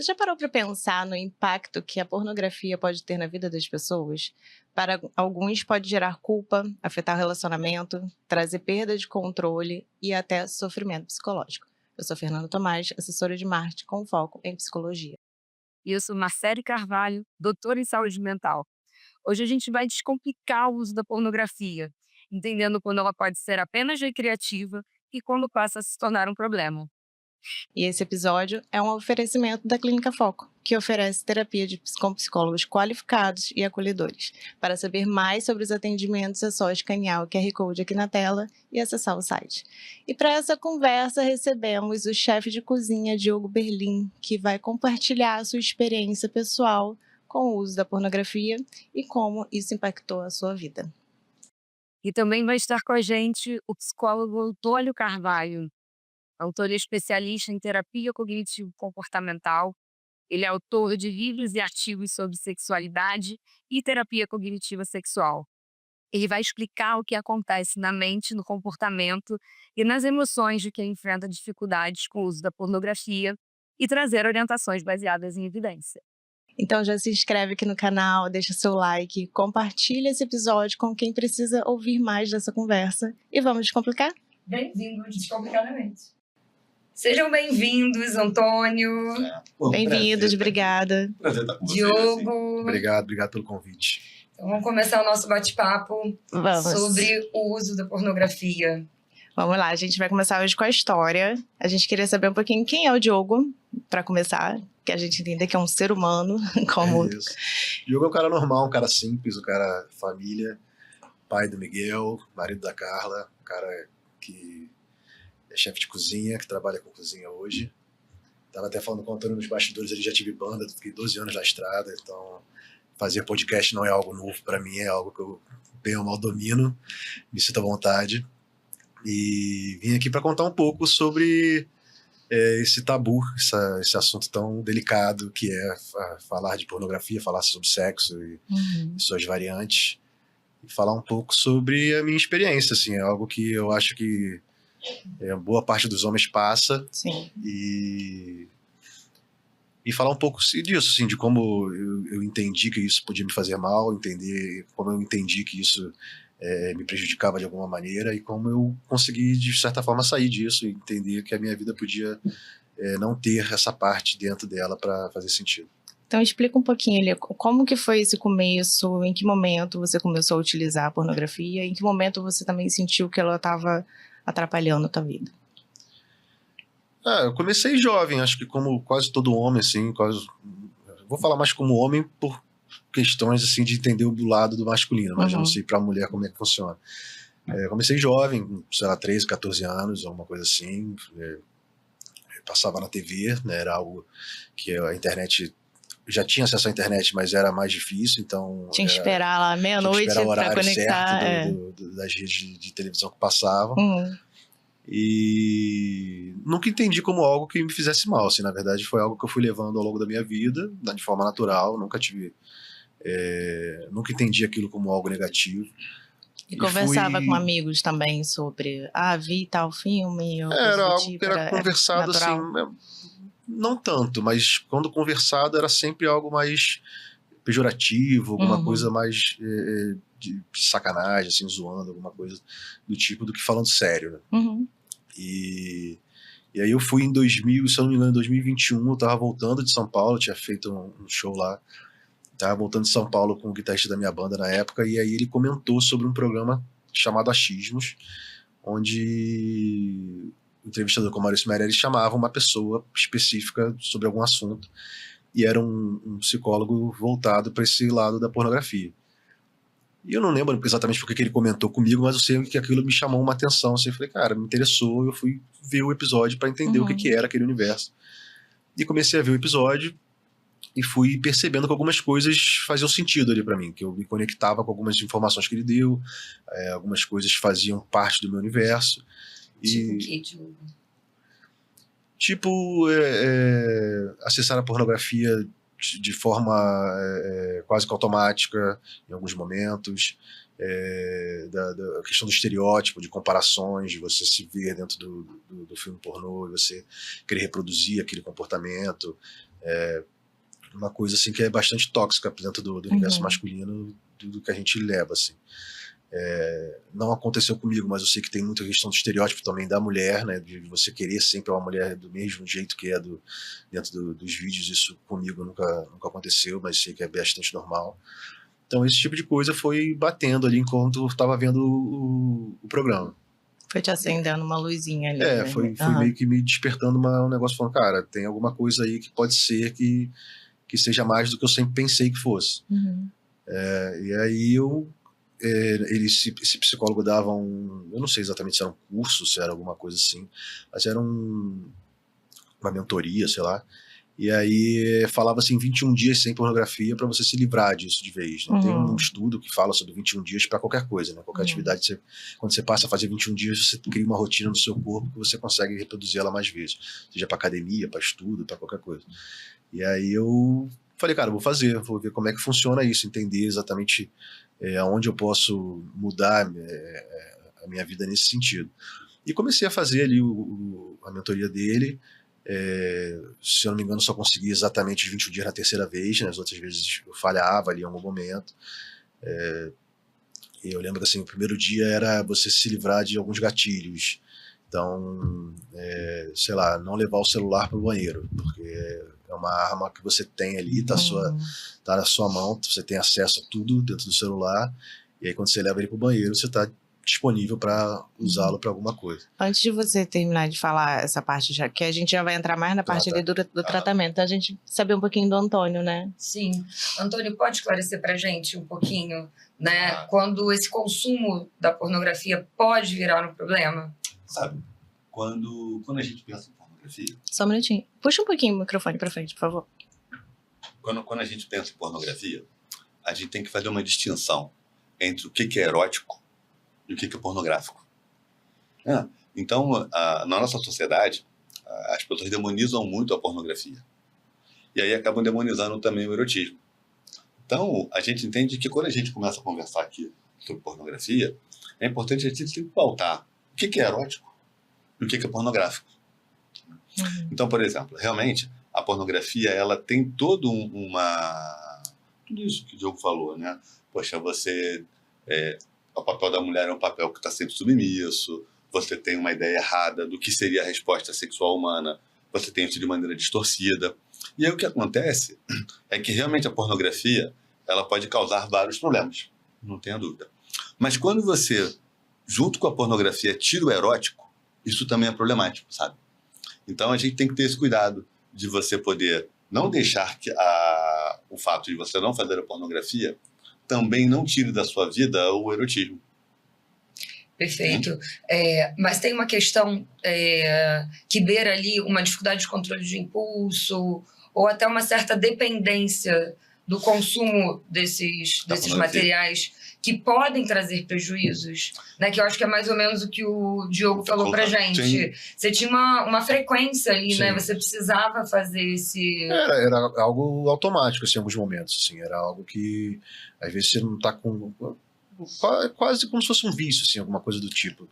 Você já parou para pensar no impacto que a pornografia pode ter na vida das pessoas? Para alguns pode gerar culpa, afetar o relacionamento, trazer perda de controle e até sofrimento psicológico. Eu sou Fernanda Tomás, assessora de marketing com foco em psicologia. E eu sou Marcele Carvalho, doutora em saúde mental. Hoje a gente vai descomplicar o uso da pornografia, entendendo quando ela pode ser apenas recreativa e quando passa a se tornar um problema. E esse episódio é um oferecimento da Clínica Foco, que oferece terapia com psicólogos qualificados e acolhedores. Para saber mais sobre os atendimentos, é só escanear o QR Code aqui na tela e acessar o site. E para essa conversa, recebemos o chefe de cozinha, Diogo Berlim, que vai compartilhar a sua experiência pessoal com o uso da pornografia e como isso impactou a sua vida. E também vai estar com a gente o psicólogo Antônio Carvalho. Autor e especialista em terapia cognitivo-comportamental. Ele é autor de livros e artigos sobre sexualidade e terapia cognitiva sexual. Ele vai explicar o que acontece na mente, no comportamento e nas emoções de quem enfrenta dificuldades com o uso da pornografia e trazer orientações baseadas em evidência. Então já se inscreve aqui no canal, deixa seu like, compartilha esse episódio com quem precisa ouvir mais dessa conversa e vamos descomplicar? Bem-vindos Descomplicadamente. Sejam bem-vindos, Antônio, Bem-vindos, obrigada. Prazer estar com vocês. Diogo. Obrigado pelo convite. Então vamos começar o nosso bate-papo Vamos. sobre o uso da pornografia. Vamos lá, a gente vai começar hoje com a história. A gente queria saber um pouquinho quem é o Diogo, para começar, que a gente entenda que é um ser humano, como... É isso. Diogo é um cara normal, um cara simples, um cara família, pai do Miguel, marido da Carla, um cara que é chefe de cozinha, que trabalha com cozinha hoje. Tava até falando com o Antônio nos bastidores, ele já tive banda, fiquei 12 anos na estrada, então fazer podcast não é algo novo para mim, é algo que eu bem ou mal domino, me sinto à vontade. E vim aqui para contar um pouco sobre esse tabu, esse assunto tão delicado que é falar de pornografia, falar sobre sexo e suas variantes, e falar um pouco sobre a minha experiência, assim, é algo que eu acho que boa parte dos homens passa. Sim. E falar um pouco disso, assim, de como eu entendi que isso podia me fazer mal, entender como eu entendi que isso me prejudicava de alguma maneira e como eu consegui, de certa forma, sair disso e entender que a minha vida podia não ter essa parte dentro dela para fazer sentido. Então explica um pouquinho ali, como que foi esse começo, em que momento você começou a utilizar a pornografia, em que momento você também sentiu que ela estava atrapalhando a tua vida? Eu comecei jovem, acho que como quase todo homem, assim, vou falar mais como homem por questões assim de entender o lado do masculino, mas eu não sei pra mulher como é que funciona. Comecei jovem, sei lá, 13, 14 anos, alguma coisa assim, passava na TV, né, era algo que a internet, já tinha acesso à internet, mas era mais difícil, então... Tinha que esperar lá meia-noite para conectar. Certo das redes de televisão que passavam. E nunca entendi como algo que me fizesse mal, assim, na verdade foi algo que eu fui levando ao longo da minha vida, de forma natural, nunca entendi aquilo como algo negativo. E conversava com amigos também sobre, vi tal filme, ou era algo tipo, que era conversado natural. assim, não tanto, mas quando conversado era sempre algo mais pejorativo, alguma coisa mais de sacanagem, assim, zoando, alguma coisa do tipo, do que falando sério, né? E aí eu fui em 2000, se eu não me engano, em 2021, eu tava voltando de São Paulo, tinha feito um show lá, tava voltando de São Paulo com o guitarrista da minha banda na época, e aí ele comentou sobre um programa chamado Achismos, onde o entrevistador com o Maurício Meirelles chamava uma pessoa específica sobre algum assunto, e era um psicólogo voltado para esse lado da pornografia. E eu não lembro exatamente porque que ele comentou comigo, mas eu sei que aquilo me chamou uma atenção. Assim, eu falei, cara, me interessou, eu fui ver o episódio para entender o que era aquele universo. E comecei a ver o episódio e fui percebendo que algumas coisas faziam sentido ali para mim, que eu me conectava com algumas informações que ele deu, algumas coisas faziam parte do meu universo. Tipo o que, Diogo? Tipo, acessar a pornografia de forma quase que automática em alguns momentos, da questão do estereótipo, de comparações, de você se ver dentro do filme pornô e você querer reproduzir aquele comportamento, Uma coisa assim que é bastante tóxica dentro do universo masculino, do que a gente leva, assim. Não aconteceu comigo, mas eu sei que tem muita questão do estereótipo também da mulher, né, de você querer sempre uma mulher do mesmo jeito que é dentro dos vídeos. Isso comigo nunca aconteceu, mas sei que é bastante normal. Então esse tipo de coisa foi batendo ali enquanto eu estava vendo o programa. Foi te acendendo uma luzinha ali, né? Foi meio que me despertando um negócio, falando, cara, tem alguma coisa aí que pode ser que seja mais do que eu sempre pensei que fosse. E aí esse psicólogo dava eu não sei exatamente se era um curso, se era alguma coisa assim, mas era uma mentoria, sei lá. E aí falava assim, 21 dias sem pornografia para você se livrar disso de vez, né? Tem um estudo que fala sobre 21 dias para qualquer coisa, né? Qualquer atividade, quando você passa a fazer 21 dias, você cria uma rotina no seu corpo que você consegue reproduzir ela mais vezes, seja para academia, para estudo, para qualquer coisa. E aí eu falei, cara, vou ver como é que funciona isso, entender exatamente aonde eu posso mudar a minha vida nesse sentido. E comecei a fazer ali a mentoria dele. Se eu não me engano, só consegui exatamente 21 dias na terceira vez, né? As outras vezes eu falhava ali em algum momento. E eu lembro que assim, o primeiro dia era você se livrar de alguns gatilhos. Então, sei lá, não levar o celular para o banheiro, porque é uma arma que você tem ali, tá na sua mão, você tem acesso a tudo dentro do celular, e aí quando você leva ele para o banheiro, você está disponível para usá-lo para alguma coisa. Antes de você terminar de falar essa parte, já que a gente já vai entrar mais na parte ali do tratamento, a gente saber um pouquinho do Antônio, né? Sim. Antônio, pode esclarecer pra gente um pouquinho, né? Quando esse consumo da pornografia pode virar um problema? Sabe, quando a gente pensa em pornografia... Só um minutinho. Puxa um pouquinho o microfone pra frente, por favor. Quando a gente pensa em pornografia, a gente tem que fazer uma distinção entre o que é erótico e o que é pornográfico. Então, na nossa sociedade, as pessoas demonizam muito a pornografia. E aí acabam demonizando também o erotismo. Então, a gente entende que quando a gente começa a conversar aqui sobre pornografia, é importante a gente pautar o que é erótico e o que é pornográfico. Então, por exemplo, realmente, a pornografia, ela tem tudo isso que o Diogo falou, né? Poxa, o papel da mulher é um papel que está sempre submisso, você tem uma ideia errada do que seria a resposta sexual humana, você tem isso de maneira distorcida. E aí o que acontece é que realmente a pornografia, ela pode causar vários problemas, não tenha dúvida. Mas quando você, junto com a pornografia, tira o erótico, isso também é problemático, sabe? Então a gente tem que ter esse cuidado de você poder não deixar que o fato de você não fazer a pornografia também não tire da sua vida o erotismo. Perfeito. Mas tem uma questão que beira ali uma dificuldade de controle de impulso ou até uma certa dependência do consumo desses materiais que podem trazer prejuízos, né? Que eu acho que é mais ou menos o que o Diogo falou pra gente. Sim. Você tinha uma frequência ali, né? Você precisava fazer esse... Era algo automático, assim, em alguns momentos, assim. Era algo que, às vezes, você não tá com... Quase como se fosse um vício, assim, alguma coisa do tipo.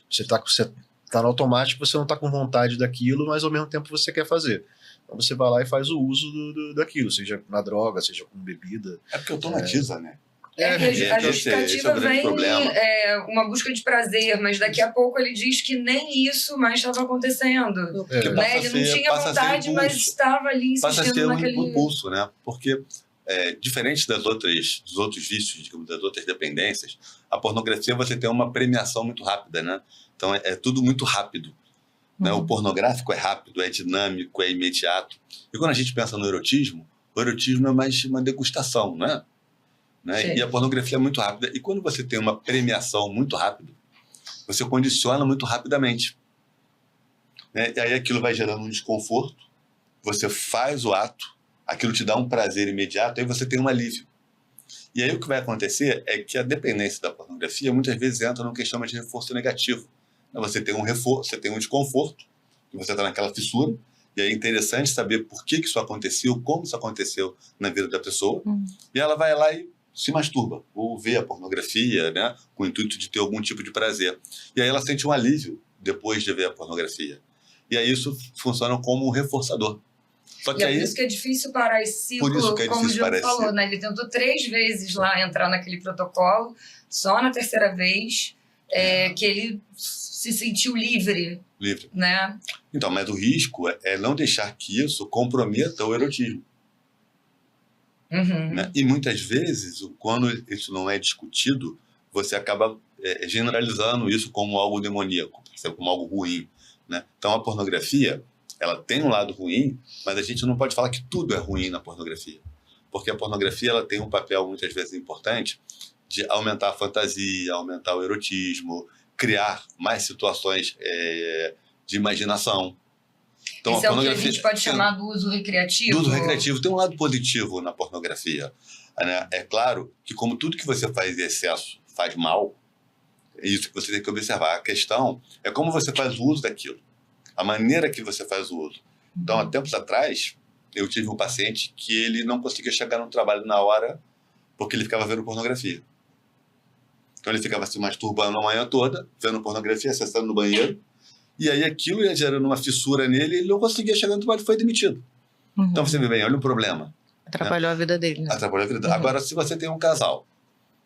Você tá no automático, você não tá com vontade daquilo, mas ao mesmo tempo você quer fazer. Então você vai lá e faz o uso daquilo, seja na droga, seja com bebida. É porque automatiza, né? A justificativa vem uma busca de prazer, mas daqui a pouco ele diz que nem isso mais estava acontecendo. Né? Ele não tinha vontade, mas estava ali insistindo naquele... Passa a ser um impulso, né? Porque, diferente dos outros vícios, digamos, das outras dependências, a pornografia você tem uma premiação muito rápida, né? Então é tudo muito rápido. Né? O pornográfico é rápido, é dinâmico, é imediato. E quando a gente pensa no erotismo, o erotismo é mais uma degustação, né? E a pornografia é muito rápida. E quando você tem uma premiação muito rápida, você condiciona muito rapidamente. Né? E aí aquilo vai gerando um desconforto, você faz o ato, aquilo te dá um prazer imediato, aí você tem um alívio. E aí o que vai acontecer é que a dependência da pornografia muitas vezes entra numa questão de reforço negativo. Você tem um reforço, você tem um desconforto, que você está naquela fissura, e é interessante saber por que isso aconteceu, como isso aconteceu na vida da pessoa, e ela vai lá e se masturba, ou vê a pornografia, né, com o intuito de ter algum tipo de prazer. E aí ela sente um alívio depois de ver a pornografia. E aí isso funciona como um reforçador. Só que E é aí, por isso que é difícil parar esse Por ciclo, isso que é como o difícil Diogo parar esse falou, ciclo. né? Ele tentou 3 vezes lá entrar naquele protocolo, só na terceira vez que ele se sentiu livre, livre. né? Então, mas o risco é não deixar que isso comprometa o erotismo. Uhum. Né? E muitas vezes, quando isso não é discutido, você acaba generalizando isso como algo demoníaco, como algo ruim. Né? Então, a pornografia, ela tem um lado ruim, mas a gente não pode falar que tudo é ruim na pornografia. Porque a pornografia ela tem um papel, muitas vezes, importante de aumentar a fantasia, aumentar o erotismo, criar mais situações de imaginação. Então, Esse é o que a gente pode chamar do uso recreativo? Do uso recreativo. Tem um lado positivo na pornografia. Né? É claro que, como tudo que você faz em excesso faz mal, é isso que você tem que observar. A questão é como você faz o uso daquilo, a maneira que você faz o uso. Então, há tempos atrás, eu tive um paciente que ele não conseguia chegar no trabalho na hora porque ele ficava vendo pornografia. Então, ele ficava se masturbando a manhã toda, vendo pornografia, acessando no banheiro, e aí aquilo ia gerando uma fissura nele e ele não conseguia chegar no trabalho e foi demitido. Uhum. Então, você vê bem, olha o problema. Atrapalhou a vida dele, né? Atrapalhou a vida. Uhum. Agora, se você tem um casal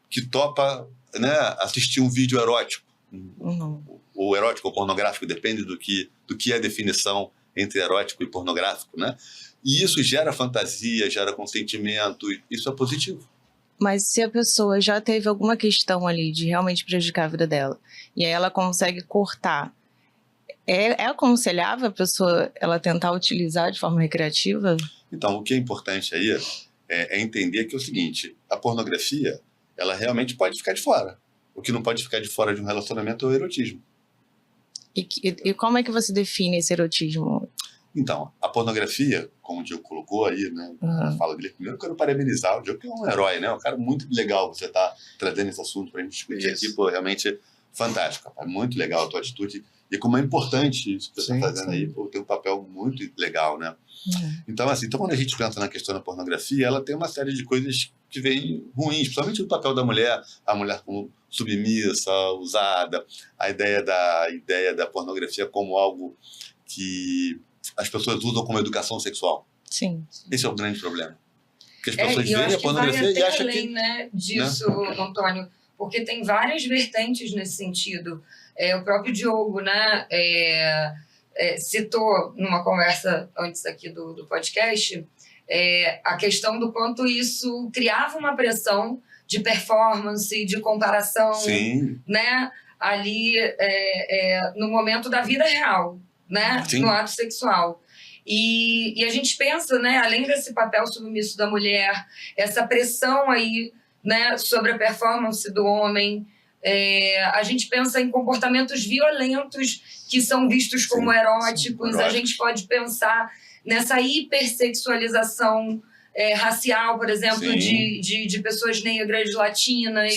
que topa, né, assistir um vídeo erótico, ou erótico ou pornográfico, depende do que é a definição entre erótico e pornográfico, né? E isso gera fantasia, gera consentimento, isso é positivo. Mas se a pessoa já teve alguma questão ali de realmente prejudicar a vida dela, e aí ela consegue cortar, é aconselhável a pessoa ela tentar utilizar de forma recreativa? Então, o que é importante aí é entender que é o seguinte, a pornografia, ela realmente pode ficar de fora. O que não pode ficar de fora de um relacionamento é o erotismo. E como é que você define esse erotismo? Então, a pornografia, como o Diogo colocou aí, né, na fala dele, primeiro eu quero parabenizar o Diogo, que é um herói, né, um cara muito legal você tá trazendo esse assunto pra gente discutir aqui, pô, realmente fantástico, é muito legal a tua atitude, e como é importante isso que você está fazendo aí, pô, tem um papel muito legal, né. Então, assim, quando a gente pensa na questão da pornografia, ela tem uma série de coisas que vêm ruins, principalmente o papel da mulher, a mulher como submissa, usada, a ideia da pornografia como algo que as pessoas usam como educação sexual. Sim. Esse é o grande problema. Porque as pessoas eu veem acho a pornografia que e vai acham até além, que... né, disso, Antônio, porque tem várias vertentes nesse sentido. O próprio Diogo, né, citou numa conversa antes aqui do podcast a questão do quanto isso criava uma pressão de performance, de comparação, né, ali no momento da vida real, né, no ato sexual. E a gente pensa, né, além desse papel submisso da mulher, essa pressão aí, né, sobre a performance do homem, a gente pensa em comportamentos violentos que são vistos como eróticos, a gente pode pensar nessa hipersexualização racial, por exemplo, de pessoas negras, latinas,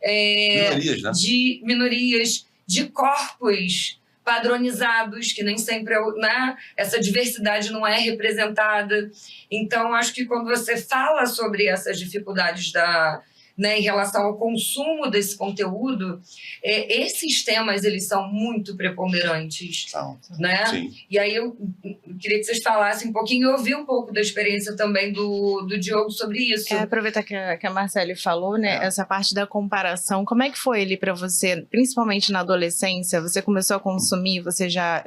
minorias, né? de minorias, de corpos padronizados, que nem sempre né, essa diversidade não é representada. Então, acho que quando você fala sobre essas dificuldades né, em relação ao consumo desse conteúdo, esses temas eles são muito preponderantes. Né? Sim. E aí eu queria que vocês falassem um pouquinho e ouvir um pouco da experiência também do Diogo sobre isso. Aproveitar que a Marcele falou, né, essa parte da comparação, como é que foi ele para você, principalmente na adolescência? Você começou a consumir, você já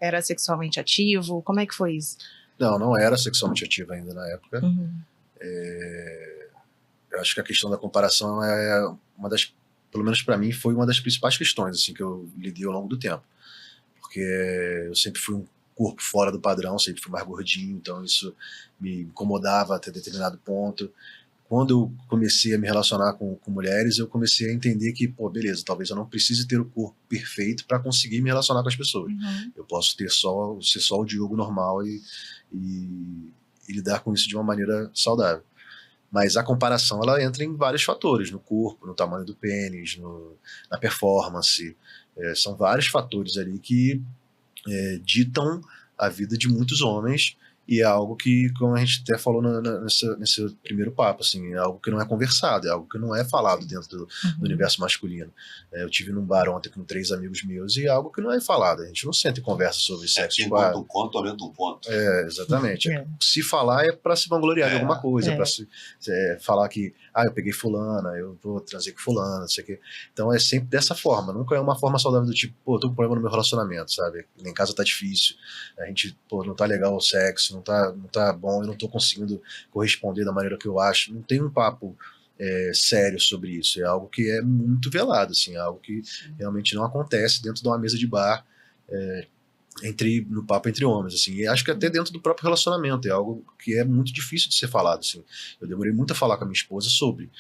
era sexualmente ativo? Como é que foi isso? Não era sexualmente ativo ainda na época. Eu acho que a questão da comparação é uma das, pelo menos para mim, foi uma das principais questões assim, que eu lidei ao longo do tempo. Porque eu sempre fui um corpo fora do padrão, sempre fui mais gordinho, então isso me incomodava até determinado ponto. Quando eu comecei a me relacionar com mulheres, eu comecei a entender que, pô, beleza, talvez eu não precise ter o corpo perfeito para conseguir me relacionar com as pessoas. Eu posso ser só o Diogo normal e lidar com isso de uma maneira saudável. Mas a comparação, ela entra em vários fatores, no corpo, no tamanho do pênis, na performance. São vários fatores ali que ditam a vida de muitos homens e é algo que, como a gente até falou nesse primeiro papo, assim, é algo que não é conversado, é algo que não é falado dentro do universo masculino. Eu tive num bar ontem com 3 amigos meus e é algo que não é falado, a gente não senta e conversa sobre sexo. Quem conta um conto, aumenta um ponto. Exatamente. Se falar é para se vangloriar de alguma coisa, para falar que, eu peguei fulana, eu vou trazer com fulana, não sei o quê. Então é sempre dessa forma, nunca é uma forma saudável do tipo, pô, tô com problema no meu relacionamento, sabe? Em casa tá difícil, a gente, pô, não tá legal o sexo, não tá bom, eu não tô conseguindo corresponder da maneira que eu acho. Não tem um papo sério sobre isso, é algo que é muito velado, assim, é algo que realmente não acontece dentro de uma mesa de bar, no papo entre homens, assim, e acho que até dentro do próprio relacionamento é algo que é muito difícil de ser falado, assim. Eu demorei muito a falar com a minha esposa sobre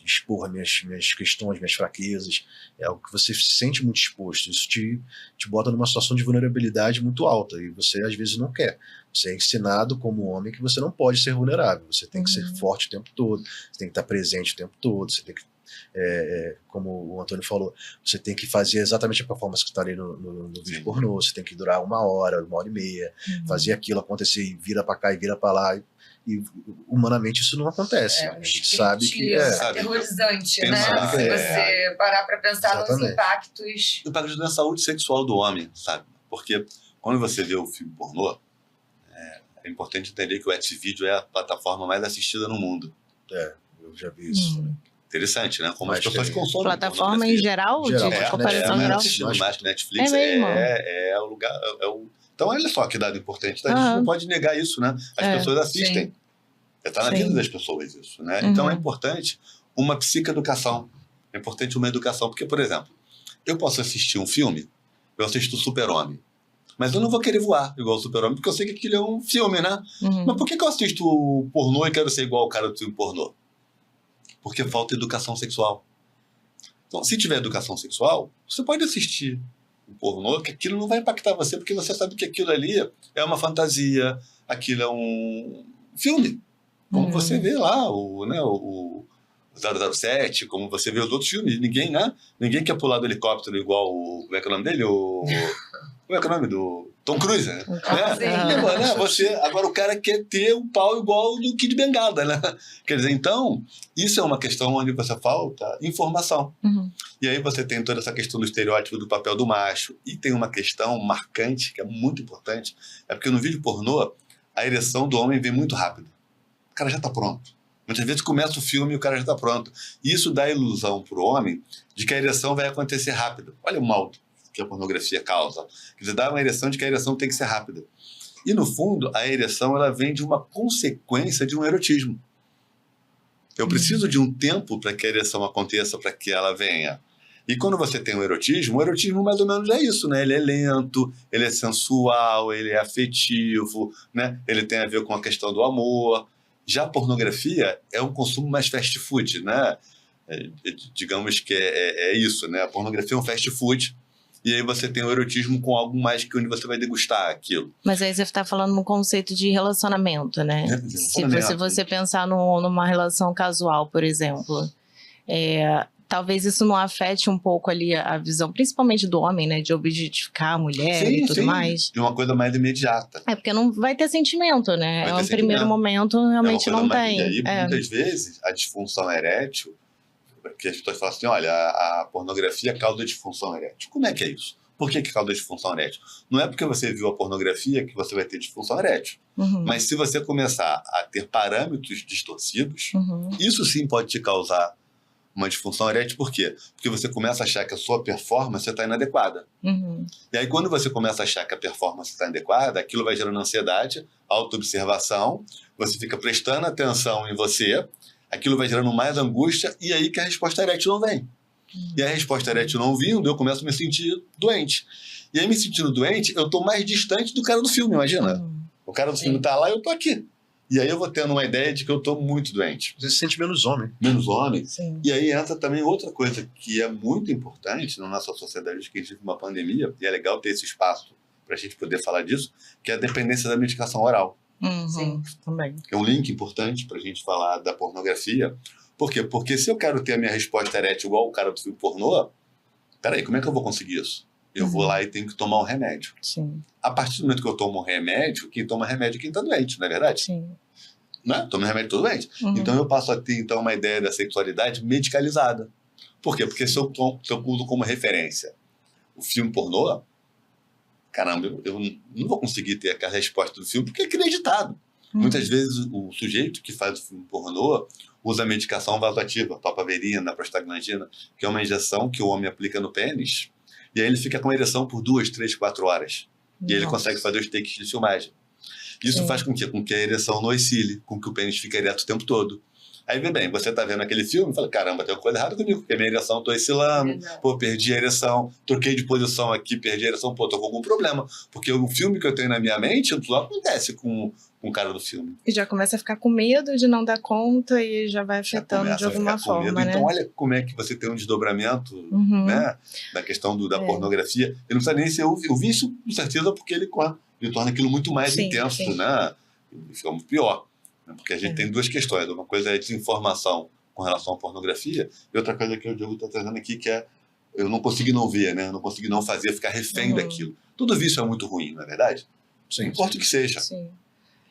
expor minhas questões, minhas fraquezas, é algo que você se sente muito exposto, isso te bota numa situação de vulnerabilidade muito alta, e você às vezes não quer. Você é ensinado como homem que você não pode ser vulnerável, você tem que ser forte o tempo todo, você tem que estar presente o tempo todo, você tem que como o Antônio falou, você tem que fazer exatamente a performance que está ali no vídeo pornô, você tem que durar 1 hora, 1h30, fazer aquilo acontecer e vira para cá e vira para lá, e humanamente isso não acontece. A gente sabe que é aterrorizante, né? Se você parar para pensar nos impactos. Impactos na saúde sexual do homem, sabe? Porque quando você vê o filme pornô, é importante entender que o Xvideo é a plataforma mais assistida no mundo. Eu já vi isso. Interessante, né? Como as pessoas consomem. Plataforma em geral? De comparação geral? Mais que Netflix. É o lugar. Então, olha só que dado importante. A gente não pode negar isso, né? As pessoas assistem. Está na vida das pessoas isso, né? Então, é importante uma psicoeducação. É importante uma educação. Porque, por exemplo, eu posso assistir um filme, eu assisto o Super-Homem. Mas eu não vou querer voar igual o Super-Homem, porque eu sei que aquilo é um filme, né? Mas por que eu assisto o pornô e quero ser igual o cara do filme pornô? Porque falta educação sexual. Então, se tiver educação sexual, você pode assistir o pornô, que aquilo não vai impactar você, porque você sabe que aquilo ali é uma fantasia, aquilo é um filme. Como você vê lá, o 007, como você vê os outros filmes. Ninguém quer pular do helicóptero igual o... Como é que é o nome dele? Como é que é o nome do... Tom Cruise, né? Agora o cara quer ter um pau igual do Kid Bengala, né? Quer dizer, então, isso é uma questão onde você falta informação. E aí você tem toda essa questão do estereótipo do papel do macho. E tem uma questão marcante, que é muito importante, é porque no vídeo pornô, a ereção do homem vem muito rápido. O cara já está pronto. Muitas vezes começa o filme e o cara já está pronto. E isso dá a ilusão para o homem de que a ereção vai acontecer rápido. Olha o mal que a pornografia causa. Quer dizer, dá uma ereção de que a ereção tem que ser rápida. E, no fundo, a ereção ela vem de uma consequência de um erotismo. Eu preciso de um tempo para que a ereção aconteça, para que ela venha. E quando você tem o erotismo mais ou menos é isso, né? Ele é lento, ele é sensual, ele é afetivo, né? Ele tem a ver com a questão do amor. Já a pornografia é um consumo mais fast food, né? Digamos que é isso, né? A pornografia é um fast food. E aí você tem o erotismo com algo mais que onde você vai degustar aquilo. Mas aí você está falando no conceito de relacionamento, né? Se você pensar numa relação casual, por exemplo, talvez isso não afete um pouco ali a visão, principalmente do homem, né? De objetificar a mulher e tudo mais. De uma coisa mais imediata. Porque não vai ter sentimento, né? Primeiro momento realmente não tem. E aí, muitas vezes, a disfunção erétil, que as pessoas falam assim, olha, a pornografia causa disfunção erétil. Como é que é isso? Por que causa disfunção erétil? Não é porque você viu a pornografia que você vai ter disfunção erétil. Mas se você começar a ter parâmetros distorcidos, isso sim pode te causar uma disfunção erétil. Por quê? Porque você começa a achar que a sua performance está inadequada. E aí, quando você começa a achar que a performance está inadequada, aquilo vai gerando ansiedade, autoobservação, você fica prestando atenção em você, aquilo vai gerando mais angústia, e aí que a resposta erétil não vem. E a resposta erétil não vindo, eu começo a me sentir doente. E aí, me sentindo doente, eu estou mais distante do cara do filme, imagina. O cara do filme está lá e eu estou aqui. E aí eu vou tendo uma ideia de que eu estou muito doente. Você se sente menos homem. Menos homem. Sim. E aí entra também outra coisa que é muito importante na nossa sociedade, que a gente vive uma pandemia, e é legal ter esse espaço para a gente poder falar disso, que é a dependência da medicação oral. Sim, também. É um link importante para a gente falar da pornografia. Por quê? Porque se eu quero ter a minha resposta erétil igual o cara do filme pornô, peraí, como é que eu vou conseguir isso? eu vou lá e tenho que tomar um remédio. Sim. A partir do momento que eu tomo um remédio, quem toma remédio é quem está doente, não é verdade? Sim. Né? Toma remédio todo doente. Então eu passo a ter então, uma ideia da sexualidade medicalizada. Por quê? Porque se eu uso como referência o filme pornô, caramba, eu não vou conseguir ter aquela resposta do filme porque é acreditado. Muitas vezes o sujeito que faz o filme pornô usa a medicação vasoativa, papaverina, prostaglandina, que é uma injeção que o homem aplica no pênis, e aí ele fica com ereção por 2, 3, 4 horas. E ele consegue fazer os takes de filmagem. Isso faz com que a ereção não oscile, com que o pênis fique ereto o tempo todo. Aí, vê bem, você tá vendo aquele filme e fala, caramba, tem uma coisa errada comigo, porque a minha ereção, tô oscilando, pô, perdi a ereção, troquei de posição aqui, perdi a ereção, pô, tô com algum problema. Porque o filme que eu tenho na minha mente, não acontece com o cara do filme. E já começa a ficar com medo de não dar conta e já vai afetando de alguma forma, né? Então, olha como é que você tem um desdobramento, né, da questão da pornografia. Ele não precisa nem ser o vício, com certeza, porque ele torna aquilo muito mais intenso, né? E fica muito pior. Porque a gente tem duas questões. Uma coisa é desinformação com relação à pornografia, e outra coisa que o Diogo está trazendo aqui, que é eu não consegui não ver, né? Eu não consegui não fazer, ficar refém daquilo. Tudo vício é muito ruim, não é verdade? Sim, não importa o que seja. Sim.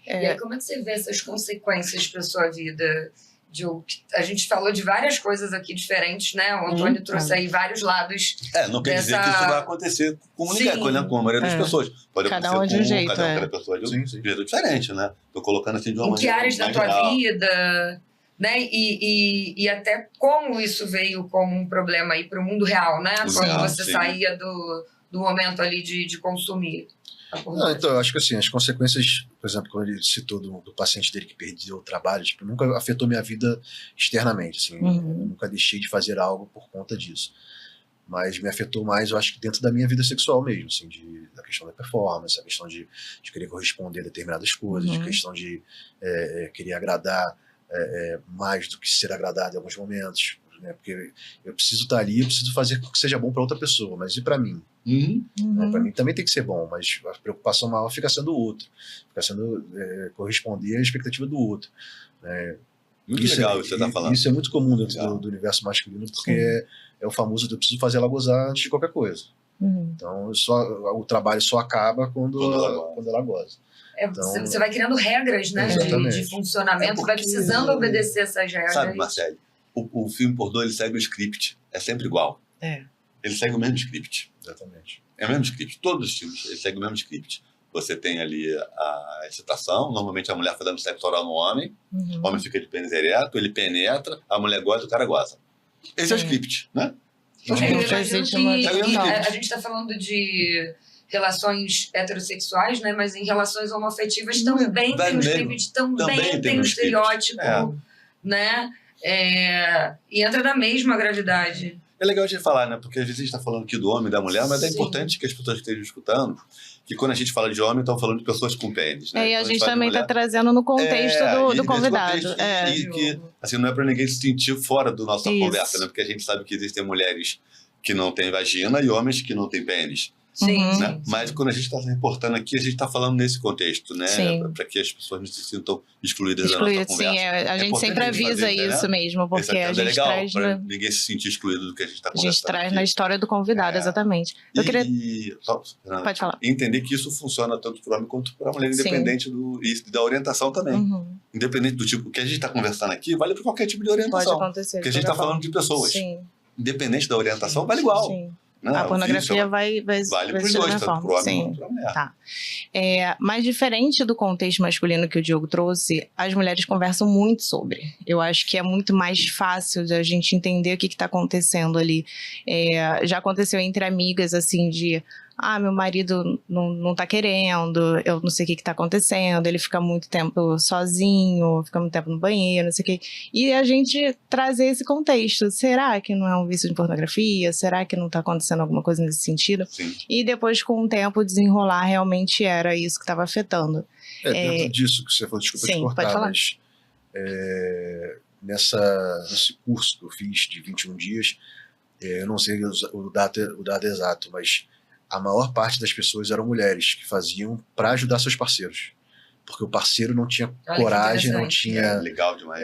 E aí, como é que você vê essas consequências para sua vida, Diogo? A gente falou de várias coisas aqui diferentes, né? O Antônio trouxe aí vários lados. Não quer dizer que isso vai acontecer com a maioria das pessoas. Pode cada um de um jeito. Cada pessoa de um jeito diferente, né? Tô colocando assim de uma maneira. Em que áreas da tua vida, né? E até como isso veio como um problema aí para o mundo real, né? Quando você saía do momento ali de consumir. Então, eu acho que assim, as consequências, por exemplo, quando ele citou do paciente dele que perdeu o trabalho, tipo, nunca afetou minha vida externamente, assim, eu nunca deixei de fazer algo por conta disso. Mas me afetou mais, eu acho que dentro da minha vida sexual mesmo, assim, da questão da performance, a questão de querer corresponder a determinadas coisas, a questão de querer agradar mais do que ser agradado em alguns momentos, né? Porque eu preciso estar ali, eu preciso fazer com que seja bom para outra pessoa, mas e para mim? Para mim também tem que ser bom, mas a preocupação maior fica sendo o outro, fica sendo corresponder à expectativa do outro. Muito legal isso que você está falando. Isso é muito comum dentro do universo masculino, porque é o famoso eu preciso fazer ela gozar antes de qualquer coisa. Então o trabalho só acaba quando ela goza. Então, você vai criando regras, né, de funcionamento, vai precisando obedecer essas regras. Sabe, Marcelo, o filme pornô, ele segue o script, é sempre igual. Ele segue o mesmo script. Exatamente. É o mesmo script. Todos os filmes, ele segue o mesmo script. Você tem ali a excitação, normalmente a mulher fazendo sexo oral no homem, o homem fica de pênis ereto, ele penetra, a mulher goza, o cara goza. Esse é o script, né? A gente está falando de relações heterossexuais, né? Mas em relações homoafetivas também tem um script, também tem um estereótipo, né? E entra na mesma gravidade. É legal a gente falar, né? Porque às vezes a gente está falando aqui do homem e da mulher, mas é importante que as pessoas estejam escutando que quando a gente fala de homem, estamos falando de pessoas com pênis. Né? E a gente também está trazendo no contexto do convidado. E que assim, não é para ninguém se sentir fora da nossa conversa, né? Porque a gente sabe que existem mulheres que não têm vagina e homens que não têm pênis. Sim, né? Mas quando a gente está se reportando aqui, a gente está falando nesse contexto, né? Para que as pessoas não se sintam excluídas da nossa conversa. Sim, a gente sempre avisa isso, mesmo, porque a gente legal, traz... para ninguém se sentir excluído do que a gente está conversando. A gente traz aqui na história do convidado, exatamente. Eu queria... Pode falar. Entender que isso funciona tanto para o homem quanto para a mulher, independente da orientação também. Independente do tipo, o que a gente está conversando aqui vale para qualquer tipo de orientação. Pode acontecer. Porque a gente está falando de pessoas. Sim. Independente da orientação, vale igual. Sim. Não, a pornografia vale para os dois, tanto para o homem quanto para a mulher. Tá. Mas diferente do contexto masculino que o Diogo trouxe, as mulheres conversam muito sobre. Eu acho que é muito mais fácil de a gente entender o que está acontecendo ali. Já aconteceu entre amigas, assim, de... meu marido não tá querendo, eu não sei o que tá acontecendo, ele fica muito tempo sozinho, fica muito tempo no banheiro, não sei o que. E a gente trazer esse contexto. Será que não é um vício de pornografia? Será que não tá acontecendo alguma coisa nesse sentido? Sim. E depois, com o tempo, desenrolar, realmente era isso que estava afetando. Dentro disso que você falou, desculpa te cortar, pode falar. Mas nesse curso que eu fiz de 21 dias, eu não sei o dado exato, mas a maior parte das pessoas eram mulheres que faziam para ajudar seus parceiros. Porque o parceiro não tinha coragem, não tinha... Legal demais,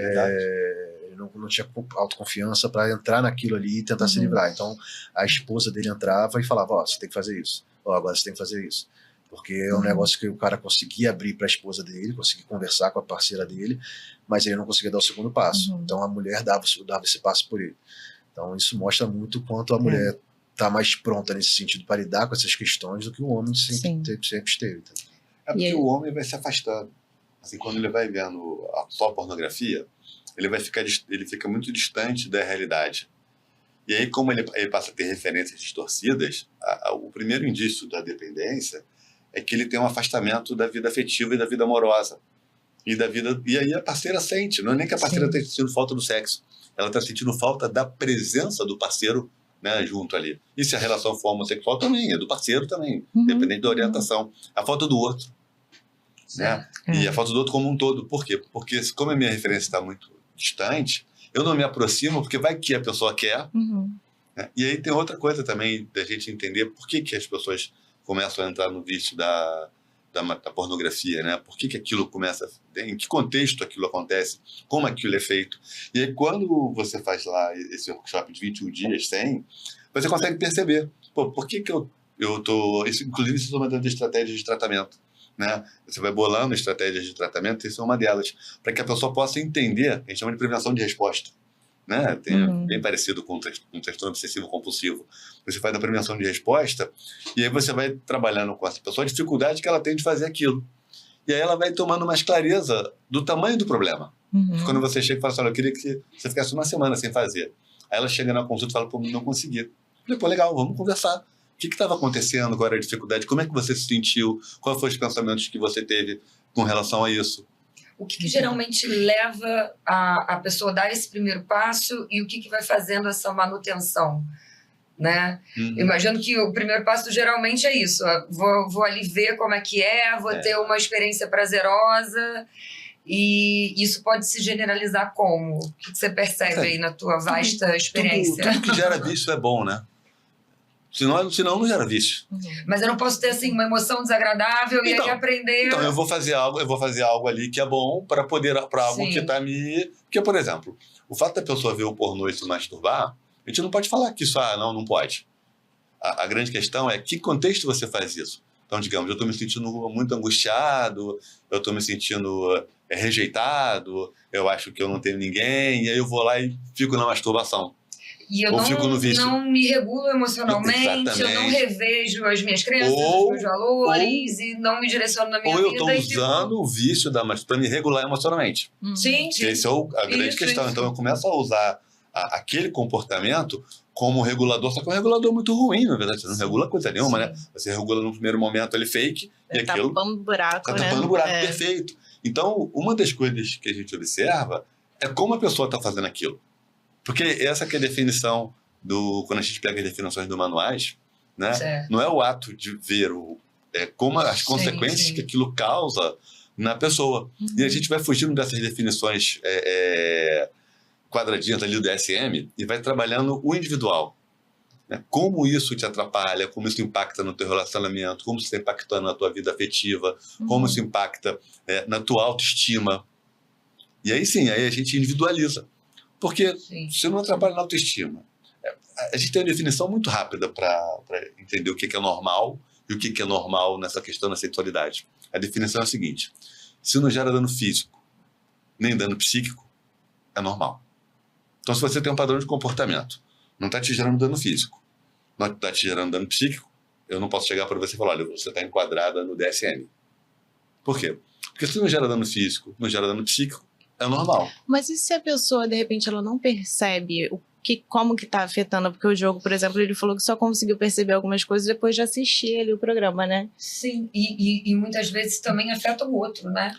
não tinha autoconfiança para entrar naquilo ali e tentar se livrar. Então, a esposa dele entrava e falava, ó, você tem que fazer isso. Ó, agora você tem que fazer isso. Porque é um negócio que o cara conseguia abrir para a esposa dele, conseguia conversar com a parceira dele, mas ele não conseguia dar o segundo passo. Então, a mulher dava esse passo por ele. Então, isso mostra muito quanto a mulher está mais pronta nesse sentido para lidar com essas questões do que o homem sempre esteve. Tá? É porque o homem vai se afastando. Assim, quando ele vai vendo só a pornografia, ele fica muito distante da realidade. E aí, como ele passa a ter referências distorcidas, o primeiro indício da dependência é que ele tem um afastamento da vida afetiva e da vida amorosa. E aí a parceira sente, não é nem que a parceira está sentindo falta do sexo, ela está sentindo falta da presença do parceiro, né, junto ali. E se a relação for homossexual também, é do parceiro também, dependente da orientação. A falta do outro. Né? E a falta do outro como um todo. Por quê? Porque como a minha referência está muito distante, eu não me aproximo porque vai que a pessoa quer. Né? E aí tem outra coisa também da gente entender por que as pessoas começam a entrar no vício da pornografia, né? Por que aquilo começa, em que contexto aquilo acontece, como aquilo é feito. E aí quando você faz lá esse workshop de 21 dias sem, você consegue perceber, pô, por que eu tô, isso, inclusive isso é uma das estratégias de tratamento, né? Você vai bolando estratégias de tratamento, isso é uma delas, para que a pessoa possa entender, a gente chama de prevenção de resposta. Né? Bem parecido com um transtorno obsessivo compulsivo. Você faz a prevenção de resposta e aí você vai trabalhando com essa pessoa a dificuldade que ela tem de fazer aquilo. E aí ela vai tomando mais clareza do tamanho do problema. Quando você chega e fala assim, olha, eu queria que você ficasse uma semana sem fazer. Aí ela chega na consulta e fala, pô, não consegui. Eu falei, pô, legal, vamos conversar. O que estava acontecendo? Qual era a dificuldade? Como é que você se sentiu? Quais foram os pensamentos que você teve com relação a isso? O que geralmente leva a pessoa a dar esse primeiro passo e o que vai fazendo essa manutenção, né? Eu imagino que o primeiro passo geralmente é isso. Vou ali ver como é que vou ter uma experiência prazerosa e isso pode se generalizar como? O que você percebe aí na tua vasta experiência? Tudo que gera vício é bom, né? Senão não gera vício. Mas eu não posso ter assim uma emoção desagradável e aí aprender. Então eu vou fazer algo ali que é bom para algo que está me. Porque, por exemplo, o fato da pessoa ver o pornô e se masturbar, a gente não pode falar que isso não pode. A grande questão é que contexto você faz isso. Então, digamos, eu estou me sentindo muito angustiado, eu estou me sentindo rejeitado, eu acho que eu não tenho ninguém, e aí eu vou lá e fico na masturbação. E eu não me regulo emocionalmente, eu não revejo as minhas crenças, os meus valores e não me direciono na minha vida. Ou eu estou usando o vício para me regular emocionalmente. Sim. Essa é a grande questão. Isso. Então eu começo a usar aquele comportamento como regulador, só que é um regulador muito ruim, na verdade. Você não regula coisa nenhuma, né? Você regula no primeiro momento ele fake e aquilo... Tá tapando buraco, tá tapando buraco, perfeito. Então, uma das coisas que a gente observa é como a pessoa está fazendo aquilo. Porque essa que é a definição quando a gente pega as definições do manuais, né? Certo. Não é o ato de ver como as consequências que aquilo causa na pessoa. E a gente vai fugindo dessas definições quadradinhas ali do DSM e vai trabalhando o individual. Né? Como isso te atrapalha, como isso impacta no teu relacionamento, como isso está impactando na tua vida afetiva, como isso impacta na tua autoestima. E aí sim, aí a gente individualiza. Porque se não atrapalha na autoestima, a gente tem uma definição muito rápida para entender o que é normal e o que é normal nessa questão da sexualidade. A definição é a seguinte: se não gera dano físico, nem dano psíquico, é normal. Então, se você tem um padrão de comportamento, não está te gerando dano físico, não está te gerando dano psíquico, eu não posso chegar para você e falar, olha, você está enquadrada no DSM. Por quê? Porque se não gera dano físico, não gera dano psíquico, é normal. Mas e se a pessoa, de repente, ela não percebe como que tá afetando? Porque o jogo, por exemplo, ele falou que só conseguiu perceber algumas coisas depois de assistir ali o programa, né? Sim, e muitas vezes também afeta o outro, né?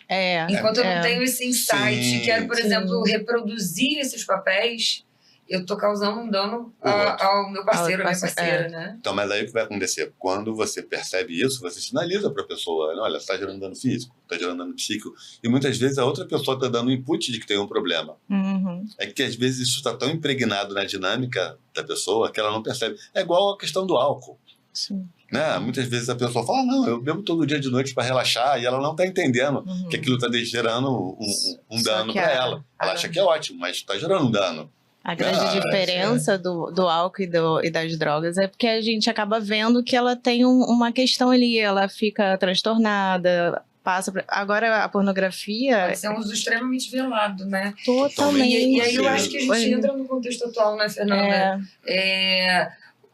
Enquanto eu não tenho esse insight, quero, por exemplo, reproduzir esses papéis, eu tô causando um dano ao meu parceiro, à minha parceira, né? Então, mas aí o que vai acontecer? Quando você percebe isso, você sinaliza para a pessoa, olha, você está gerando dano físico, está gerando dano psíquico, e muitas vezes a outra pessoa está dando input de que tem um problema. É que às vezes isso está tão impregnado na dinâmica da pessoa que ela não percebe. É igual a questão do álcool. Sim. Né? Muitas vezes a pessoa fala, não, eu bebo todo dia de noite para relaxar, e ela não está entendendo que aquilo está gerando um dano para ela. Ela acha que é ótimo, mas está gerando um dano. A grande diferença do álcool e das drogas é porque a gente acaba vendo que ela tem uma questão ali, ela fica transtornada, agora a pornografia... Pode ser um uso extremamente velado, né? Totalmente. E aí eu acho que a gente entra no contexto atual, né, Fernanda?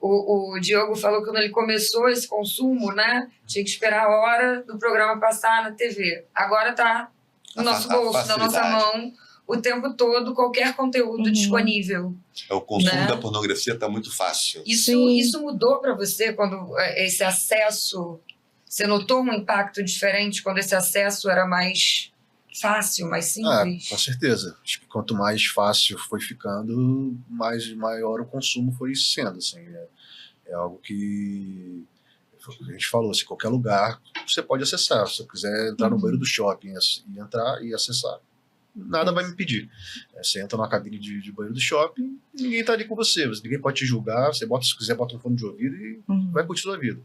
O Diogo falou que quando ele começou esse consumo, né, tinha que esperar a hora do programa passar na TV. Agora está no nosso bolso, na nossa mão, o tempo todo, qualquer conteúdo disponível. O consumo da pornografia está muito fácil. Isso mudou para você quando esse acesso... Você notou um impacto diferente quando esse acesso era mais fácil, mais simples? Com certeza. Acho que quanto mais fácil foi ficando, maior o consumo foi sendo. Assim, é algo que a gente falou, assim, qualquer lugar você pode acessar. Se você quiser entrar no banheiro do shopping e entrar e acessar, nada vai me impedir. Você entra numa cabine de banheiro do shopping, ninguém está ali com você. Ninguém pode te julgar. Você se quiser, bota um fone de ouvido e vai curtir sua vida.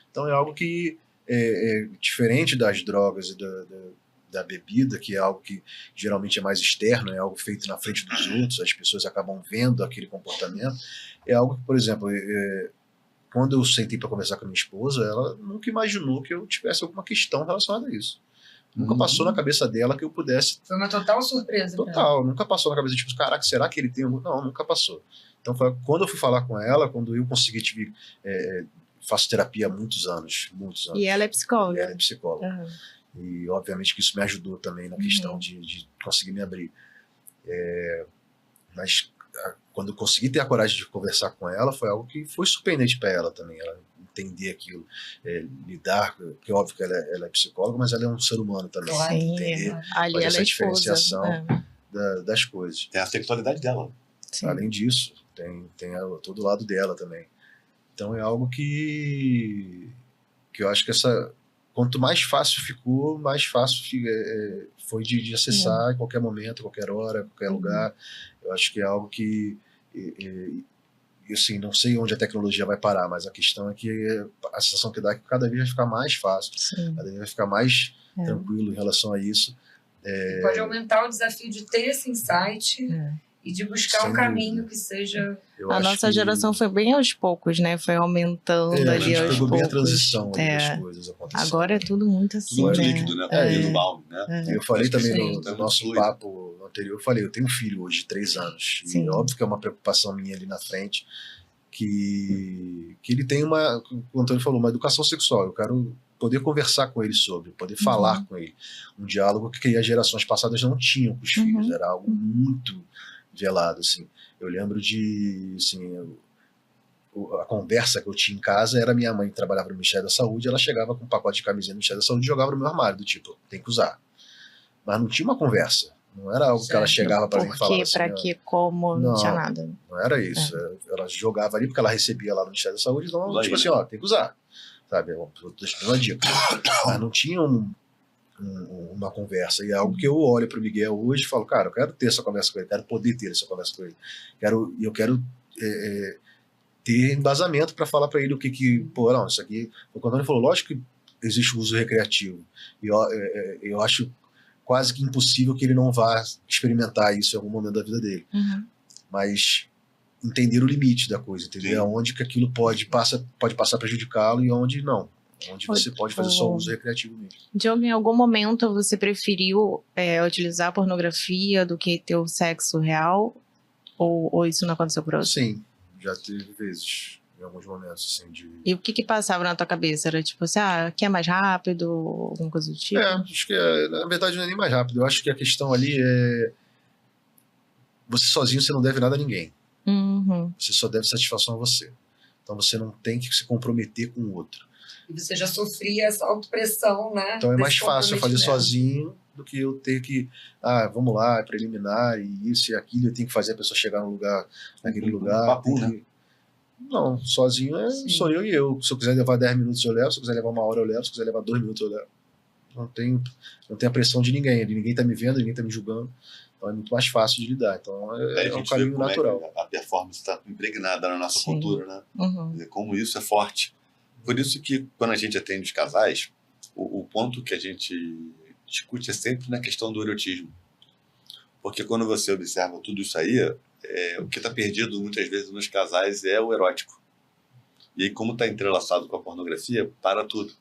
Então é algo que é diferente das drogas e da bebida, que é algo que geralmente é mais externo, é algo feito na frente dos outros, as pessoas acabam vendo aquele comportamento. É algo que, por exemplo, quando eu sentei para conversar com a minha esposa, ela nunca imaginou que eu tivesse alguma questão relacionada a isso. Nunca passou na cabeça dela que eu pudesse... Foi uma total surpresa. Total, nunca passou na cabeça, tipo, caraca, será que ele tem algum... Não, nunca passou. Então, quando eu fui falar com ela, quando eu consegui faço terapia há muitos anos. E ela é psicóloga. E ela é psicóloga. E, obviamente, que isso me ajudou também na questão de conseguir me abrir. Mas, quando eu consegui ter a coragem de conversar com ela, foi algo que foi surpreendente para ela também. Ela entender aquilo, lidar, porque, óbvio que ela é psicóloga, mas ela é um ser humano também. Sim, entender, ali ela essa é diferenciação das coisas. Tem a sexualidade dela. Sim. Além disso, tem todo o lado dela também. Então é algo que eu acho que quanto mais fácil ficou, mais fácil foi de acessar em qualquer momento, qualquer hora, qualquer lugar. Eu acho que é algo que assim, não sei onde a tecnologia vai parar, mas a questão é que a sensação que dá é que cada vez vai ficar mais fácil, cada vez vai ficar mais tranquilo em relação a isso. Pode aumentar o desafio de ter esse insight e de buscar um caminho que seja... A nossa geração foi bem aos poucos, né? Foi aumentando ali aos poucos. A gente pegou bem a transição das coisas acontecendo. Agora é tudo muito assim, tudo muito líquido, né? Eu falei também no nosso papo anterior, eu tenho um filho hoje de 3 anos. Sim. E óbvio que é uma preocupação minha ali na frente, que ele tem como o Antônio falou, uma educação sexual. Eu quero poder conversar com ele sobre, poder falar com ele. Um diálogo que as gerações passadas não tinham com os filhos. Era algo muito velado, assim. Eu lembro de, assim, a conversa que eu tinha em casa era minha mãe que trabalhava no Ministério da Saúde, ela chegava com um pacote de camisinha no Ministério da Saúde e jogava no meu armário, do tipo, tem que usar. Mas não tinha uma conversa. Não era algo que ela chegava para mim e falava assim... Pra quê, como, não tinha nada. Não era isso. Ela jogava ali porque ela recebia lá no Ministério da Saúde, então, tipo assim, tem que usar. Sabe? Eu tô dando uma dica. Mas não tinha uma conversa. E é algo que eu olho para o Miguel hoje e falo, cara, eu quero ter essa conversa com ele, quero poder ter essa conversa com ele. Eu quero ter embasamento para falar para ele o que pô, não, isso aqui... O Antônio falou, lógico que existe o uso recreativo. E eu acho quase que impossível que ele não vá experimentar isso em algum momento da vida dele. Mas entender o limite da coisa, entender aonde que aquilo pode passar a prejudicá-lo e onde não. Onde você pode fazer só uso recreativo mesmo. Diogo, em algum momento você preferiu utilizar a pornografia do que ter o sexo real? Ou isso não aconteceu por você? Sim, já teve vezes, em alguns momentos, assim, E o que passava na tua cabeça? Era tipo assim, que é mais rápido? Alguma coisa do tipo? Acho que na verdade não é nem mais rápido. Eu acho que a questão ali é... Você sozinho, você não deve nada a ninguém. Você só deve satisfação a você. Então você não tem que se comprometer com o outro. E você já sofria essa autopressão, né? Então é mais fácil eu fazer sozinho do que eu ter que, vamos lá, é preliminar, e isso e aquilo, eu tenho que fazer a pessoa chegar no lugar, naquele lugar. Papo, né? Não, sozinho sou eu e eu. Se eu quiser levar 10 minutos eu levo, se eu quiser levar 1 hora eu levo, se eu quiser levar 2 minutos eu levo. Não tem a pressão de ninguém, ninguém tá me vendo, ninguém tá me julgando. Então é muito mais fácil de lidar. Então é um caminho natural. A performance está impregnada na nossa cultura, né? Uhum. Como isso é forte. Por isso que, quando a gente atende os casais, o ponto que a gente discute é sempre na questão do erotismo. Porque quando você observa tudo isso aí, o que está perdido muitas vezes nos casais é o erótico. E aí, como está entrelaçado com a pornografia, para tudo.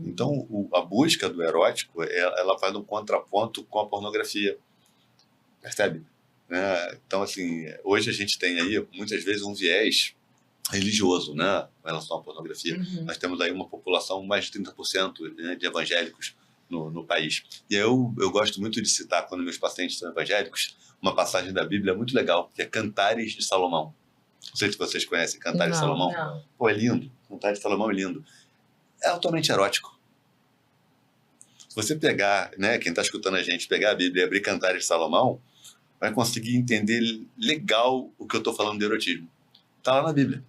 Então, a busca do erótico, ela vai no contraponto com a pornografia. Percebe? Então, assim, hoje a gente tem aí, muitas vezes, um viés religioso, né, em relação à pornografia. Nós temos aí uma população, mais de 30%, né, de evangélicos no país. E eu gosto muito de citar, quando meus pacientes são evangélicos, uma passagem da Bíblia muito legal, que é Cantares de Salomão. Não sei se vocês conhecem Cantares de Salomão. Não. Pô, é lindo. Cantares de Salomão é lindo. É altamente erótico. Se você pegar, né, quem está escutando a gente, pegar a Bíblia e abrir Cantares de Salomão, vai conseguir entender legal o que eu estou falando de erotismo. Está lá na Bíblia.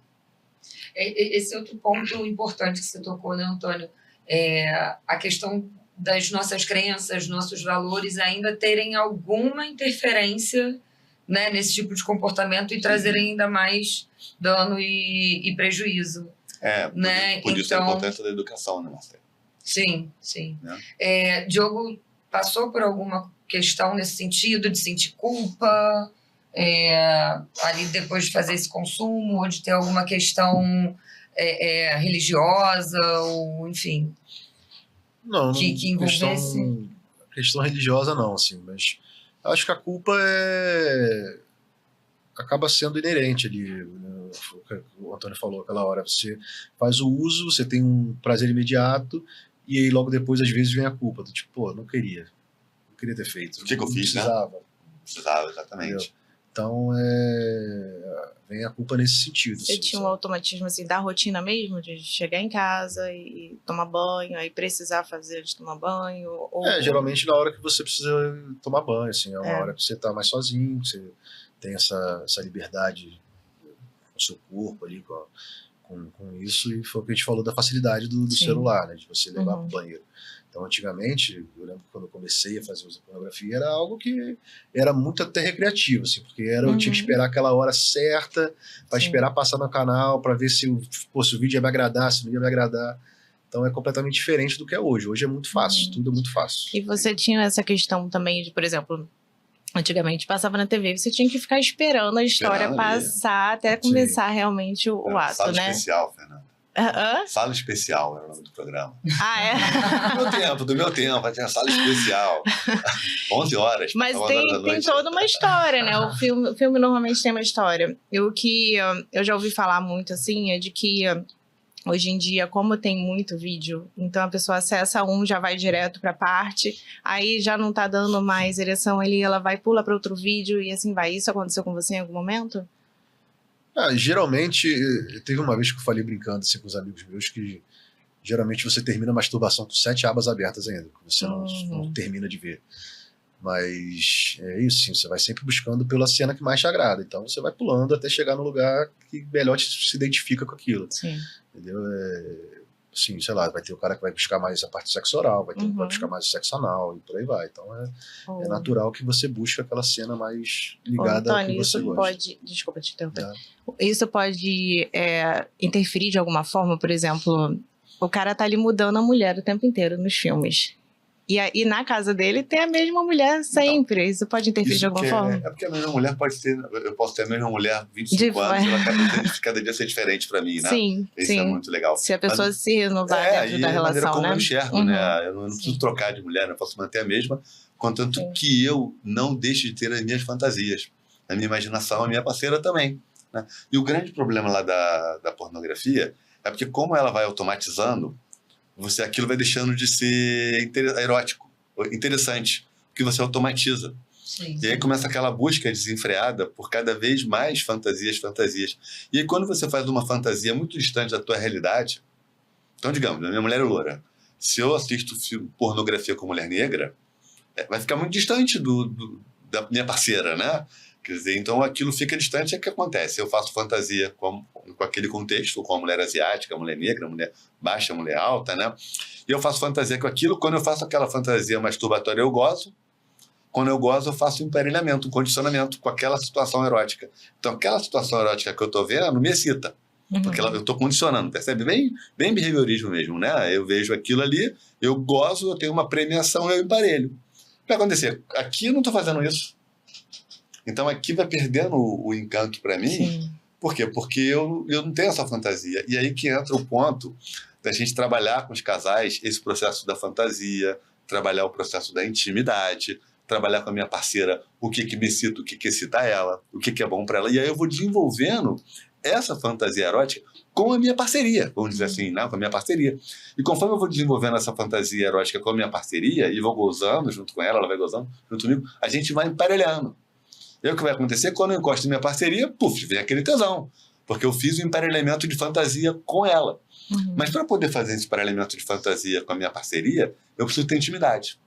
Esse é outro ponto importante que você tocou, né, Antônio? A questão das nossas crenças, nossos valores ainda terem alguma interferência, né, nesse tipo de comportamento e trazerem ainda mais dano e prejuízo. Né? Por isso a importância da educação, né, Marcelo? Sim. Diogo passou por alguma questão nesse sentido, de sentir culpa, ali depois de fazer esse consumo, ou de ter alguma questão religiosa, ou enfim, Não, que envolvesse... Questão religiosa não, assim, mas acho que a culpa acaba sendo inerente ali, né? O Antônio falou aquela hora, você faz o uso, você tem um prazer imediato, e aí logo depois às vezes vem a culpa, do tipo, pô, não queria ter feito. O que eu fiz, precisava. né? Precisava, exatamente. Entendeu? Então, vem a culpa nesse sentido. Você tinha um automatismo assim, da rotina mesmo, de chegar em casa e tomar banho, aí precisar fazer de tomar banho? Geralmente na hora que você precisa tomar banho, assim, é uma hora que você está mais sozinho, que você tem essa liberdade com o seu corpo ali, com isso, e foi o que a gente falou da facilidade do celular, né, de você levar para o banheiro. Então, antigamente, eu lembro que quando eu comecei a fazer uso da pornografia, era algo que era muito até recreativo, assim, porque eu tinha que esperar aquela hora certa, para esperar passar no canal, para ver se o vídeo ia me agradar, se não ia me agradar. Então, é completamente diferente do que é hoje. Hoje é muito fácil, tudo é muito fácil. E você tinha essa questão também de, por exemplo, antigamente passava na TV, você tinha que ficar esperando a história passar até começar realmente o ato, Sala né? especial, Fernanda. Sala especial era o nome do programa. Do meu tempo, tinha sala especial. 11 horas. Mas tem toda uma história, né? O filme normalmente tem uma história. E o que eu já ouvi falar muito, assim, é de que hoje em dia, como tem muito vídeo, então a pessoa acessa já vai direto pra parte, aí já não tá dando mais ereção ali, ela pula pra outro vídeo e assim vai. Isso aconteceu com você em algum momento? Geralmente, teve uma vez que eu falei brincando assim, com os amigos meus que geralmente você termina a masturbação com 7 abas abertas ainda, que você não termina de ver. Mas é isso, sim, você vai sempre buscando pela cena que mais te agrada. Então você vai pulando até chegar no lugar que melhor se identifica com aquilo. Sim. Entendeu? Sim, sei lá, vai ter o cara que vai buscar mais a parte do sexo oral, vai ter o que vai buscar mais o sexo anal e por aí vai. Então é natural que você busque aquela cena mais ligada ao que você gosta. Desculpa te interromper. Isso pode interferir de alguma forma, por exemplo, o cara tá ali mudando a mulher o tempo inteiro nos filmes. E na casa dele tem a mesma mulher sempre. Então, isso pode interferir de alguma forma? É porque a mesma mulher eu posso ter a mesma mulher 25 anos, ela cada dia ser diferente pra mim, né? Sim, isso é muito legal. Se a pessoa se renovar dentro da relação, como né? eu enxergo, né? Eu não preciso trocar de mulher, eu posso manter a mesma, contanto que eu não deixe de ter as minhas fantasias, a minha imaginação, a minha parceira também, né? E o grande problema lá da pornografia é porque como ela vai automatizando, aquilo vai deixando de ser erótico, interessante, porque você automatiza. Sim. E aí começa aquela busca desenfreada por cada vez mais fantasias. E aí quando você faz uma fantasia muito distante da tua realidade, então digamos, a minha mulher é loura, se eu assisto pornografia com mulher negra, vai ficar muito distante da minha parceira, né? Quer dizer, então aquilo fica distante, é o que acontece. Eu faço fantasia com aquele contexto, com a mulher asiática, a mulher negra, a mulher baixa, a mulher alta, né? E eu faço fantasia com aquilo. Quando eu faço aquela fantasia masturbatória, eu gozo. Quando eu gozo, eu faço um emparelhamento, um condicionamento com aquela situação erótica. Então, aquela situação erótica que eu estou vendo me excita. Porque eu estou condicionando, percebe? Bem behaviorismo mesmo, né? Eu vejo aquilo ali, eu gozo, eu tenho uma premiação, eu emparelho. O que vai acontecer? Aqui eu não estou fazendo isso. Então aqui vai perdendo o encanto para mim. Sim. Por quê? Porque eu não tenho essa fantasia. E aí que entra o ponto da gente trabalhar com os casais esse processo da fantasia, trabalhar o processo da intimidade, trabalhar com a minha parceira o que me excita, o que excita ela, o que é bom para ela. E aí eu vou desenvolvendo essa fantasia erótica com a minha parceria, vamos dizer assim, né? Com a minha parceria. E conforme eu vou desenvolvendo essa fantasia erótica com a minha parceria e vou gozando junto com ela, ela vai gozando junto comigo, a gente vai emparelhando. E aí o que vai acontecer? Quando eu encosto em minha parceria, vem aquele tesão. Porque eu fiz um emparelhamento de fantasia com ela. Mas para poder fazer esse emparelhamento de fantasia com a minha parceria, eu preciso ter intimidade.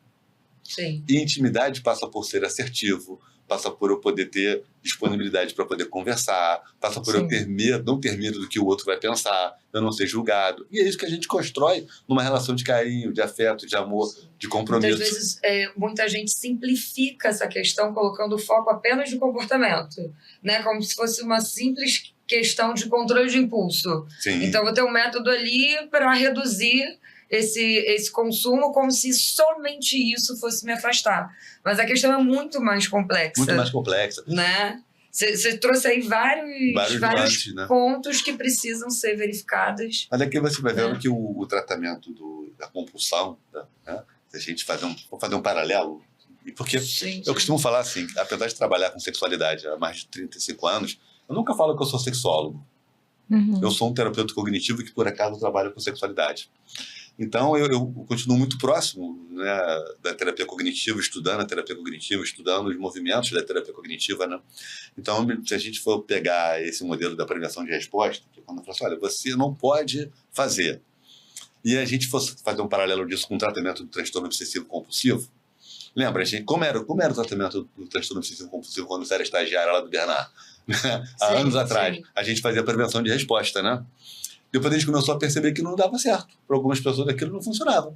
Sim. E intimidade passa por ser assertivo, passa por eu poder ter disponibilidade para poder conversar, passa por eu ter medo, não ter medo do que o outro vai pensar, eu não ser julgado. E é isso que a gente constrói numa relação de carinho, de afeto, de amor, de compromisso. Muitas vezes, muita gente simplifica essa questão colocando o foco apenas no comportamento, né? Como se fosse uma simples questão de controle de impulso. Sim. Então, vou ter um método ali para reduzir esse consumo como se somente isso fosse me afastar. Mas a questão é muito mais complexa. Muito mais complexa. Né? Você trouxe aí vários nuances, né? pontos que precisam ser verificados. Mas aqui você vai vendo que o tratamento da compulsão, né? Se a gente vou fazer um paralelo, porque eu costumo falar assim, apesar de trabalhar com sexualidade há mais de 35 anos, eu nunca falo que eu sou sexólogo. Eu sou um terapeuta cognitivo que, por acaso, trabalha com sexualidade. Então, eu continuo muito próximo, né, da terapia cognitiva, estudando a terapia cognitiva, estudando os movimentos da terapia cognitiva, né? Então, se a gente for pegar esse modelo da prevenção de resposta, que é quando eu falo assim, olha, você não pode fazer. E a gente fosse fazer um paralelo disso com o tratamento do transtorno obsessivo-compulsivo, lembra, gente, como era o tratamento do transtorno obsessivo-compulsivo quando você era estagiário lá do Bernard? Há anos atrás, a gente fazia prevenção de resposta, né? Depois a gente começou a perceber que não dava certo. Para algumas pessoas aquilo não funcionava.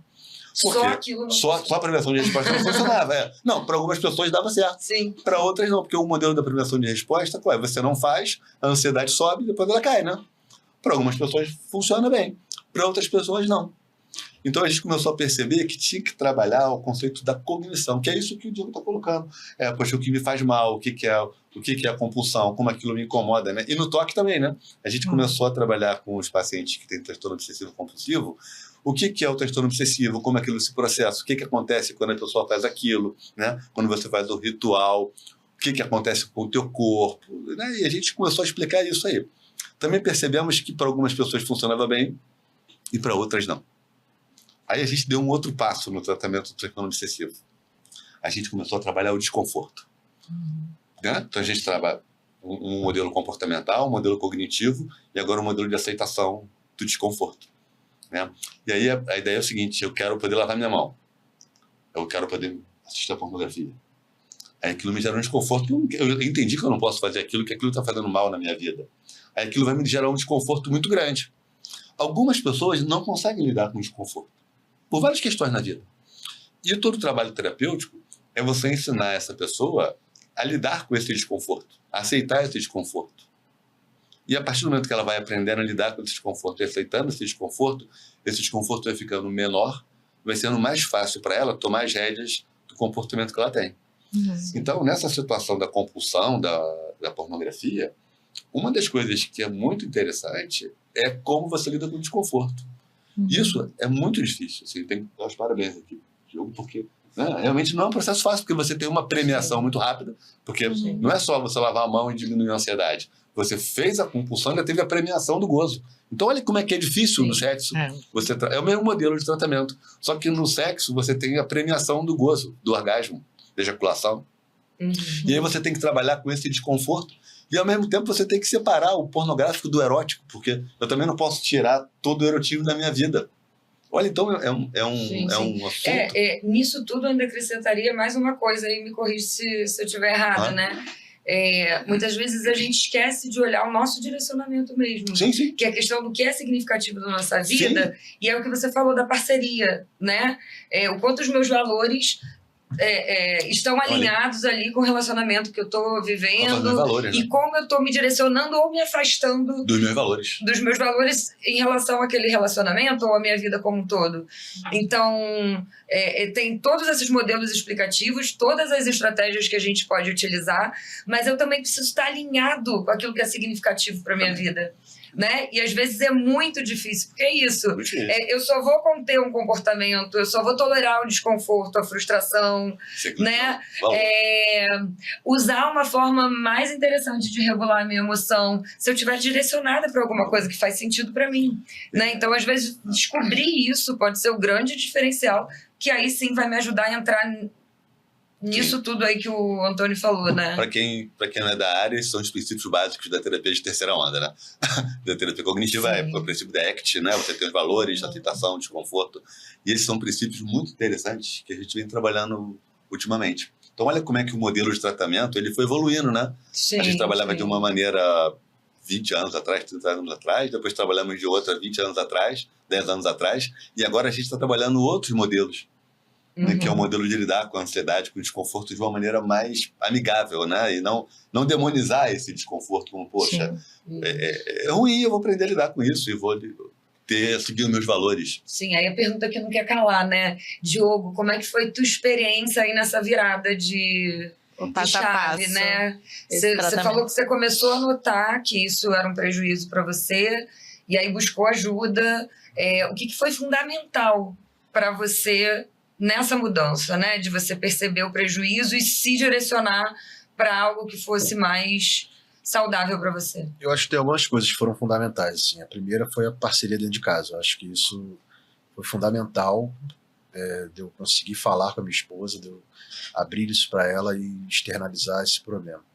Só aquilo não Só a prevenção de resposta não funcionava. Não, para algumas pessoas dava certo. Sim. Para outras não, porque o modelo da prevenção de resposta, você não faz, a ansiedade sobe e depois ela cai, né? Para algumas pessoas funciona bem, para outras pessoas não. Então a gente começou a perceber que tinha que trabalhar o conceito da cognição, que é isso que o Diego está colocando. Poxa, o que me faz mal, o que é a compulsão, como aquilo me incomoda, né? E no toque também, né? A gente começou a trabalhar com os pacientes que têm transtorno obsessivo-compulsivo, o que é o transtorno obsessivo, como aquilo se processa, o que acontece quando a pessoa faz aquilo, né? Quando você faz o ritual, o que acontece com o teu corpo, né? E a gente começou a explicar isso aí. Também percebemos que para algumas pessoas funcionava bem e para outras não. Aí a gente deu um outro passo no tratamento do transtorno obsessivo. A gente começou a trabalhar o desconforto. Né? Então a gente trabalha um modelo comportamental, um modelo cognitivo e agora um modelo de aceitação do desconforto. Né? E aí a ideia é o seguinte, eu quero poder lavar minha mão. Eu quero poder assistir a pornografia. Aí aquilo me gera um desconforto. Eu entendi que eu não posso fazer aquilo, que aquilo está fazendo mal na minha vida. Aí aquilo vai me gerar um desconforto muito grande. Algumas pessoas não conseguem lidar com o desconforto, por várias questões na vida. E todo o trabalho terapêutico é você ensinar essa pessoa a lidar com esse desconforto, a aceitar esse desconforto. E a partir do momento que ela vai aprendendo a lidar com esse desconforto e aceitando esse desconforto vai ficando menor, vai sendo mais fácil para ela tomar as rédeas do comportamento que ela tem. Então, nessa situação da compulsão, da pornografia, uma das coisas que é muito interessante é como você lida com o desconforto. Isso é muito difícil. Assim, tem que dar os parabéns aqui, Diogo, porque realmente não é um processo fácil, porque você tem uma premiação muito rápida, porque não é só você lavar a mão e diminuir a ansiedade. Você fez a compulsão e ainda teve a premiação do gozo. Então, olha como é que é difícil no sexo. É o mesmo modelo de tratamento. Só que no sexo você tem a premiação do gozo, do orgasmo, da ejaculação. E aí você tem que trabalhar com esse desconforto. E, ao mesmo tempo, você tem que separar o pornográfico do erótico, porque eu também não posso tirar todo o erotismo da minha vida. Olha, então é um assunto... Nisso tudo, eu ainda acrescentaria mais uma coisa, aí me corrija se eu estiver errada, né? Muitas vezes a gente esquece de olhar o nosso direcionamento mesmo. Sim. Que é a questão do que é significativo na nossa vida. E é o que você falou da parceria, né? O quanto os meus valores estão alinhados ali com o relacionamento que eu estou vivendo valores, e né? como eu estou me direcionando ou me afastando dos meus valores em relação àquele relacionamento ou à minha vida como um todo. Então, tem todos esses modelos explicativos, todas as estratégias que a gente pode utilizar, mas eu também preciso estar alinhado com aquilo que é significativo para minha vida. Né? E às vezes é muito difícil, porque é isso. Eu só vou conter um comportamento, eu só vou tolerar o desconforto, a frustração, né? Usar uma forma mais interessante de regular a minha emoção se eu estiver direcionada para alguma coisa que faz sentido para mim. Né? Então, às vezes, descobrir isso pode ser o grande diferencial, que aí sim vai me ajudar a entrar nisso tudo aí que o Antônio falou, né? Para quem não é da área, são os princípios básicos da terapia de terceira onda, né? Da terapia cognitiva é o princípio da ACT, né? Você tem os valores, aceitação, desconforto. E esses são princípios muito interessantes que a gente vem trabalhando ultimamente. Então, olha como é que o modelo de tratamento ele foi evoluindo, né? Sim, a gente trabalhava de uma maneira 20 anos atrás, 30 anos atrás, depois trabalhamos de outra 20 anos atrás, 10 anos atrás, e agora a gente está trabalhando outros modelos. Né, que é o modelo de lidar com a ansiedade, com o desconforto de uma maneira mais amigável, né? E não demonizar esse desconforto como, poxa, é ruim, eu vou aprender a lidar com isso e vou seguir os meus valores. Sim, aí a pergunta que não quer calar, né? Diogo, como é que foi tua experiência aí nessa virada de chave, né? Você falou que você começou a notar que isso era um prejuízo para você e aí buscou ajuda. O que foi fundamental para você nessa mudança, né? De você perceber o prejuízo e se direcionar para algo que fosse mais saudável para você? Eu acho que tem algumas coisas que foram fundamentais. Assim. A primeira foi a parceria dentro de casa. Eu acho que isso foi fundamental, de eu conseguir falar com a minha esposa, de eu abrir isso para ela e externalizar esse problema.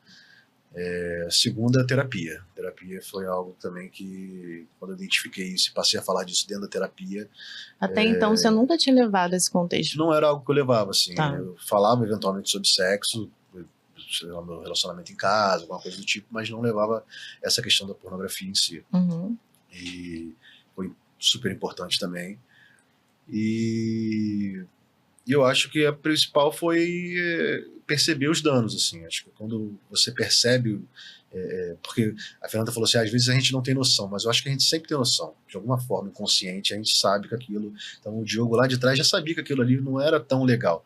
A segunda, a terapia. A terapia foi algo também que, quando eu identifiquei isso e passei a falar disso dentro da terapia... Até então, você nunca tinha levado esse contexto? Não era algo que eu levava, assim. Tá. Eu falava eventualmente sobre sexo, meu relacionamento em casa, alguma coisa do tipo, mas não levava essa questão da pornografia em si. Uhum. E foi super importante também. E eu acho que a principal foi perceber os danos, assim. Acho que quando você percebe... porque a Fernanda falou assim, às vezes a gente não tem noção, mas eu acho que a gente sempre tem noção. De alguma forma, inconsciente, a gente sabe que aquilo... Então o Diogo lá de trás já sabia que aquilo ali não era tão legal.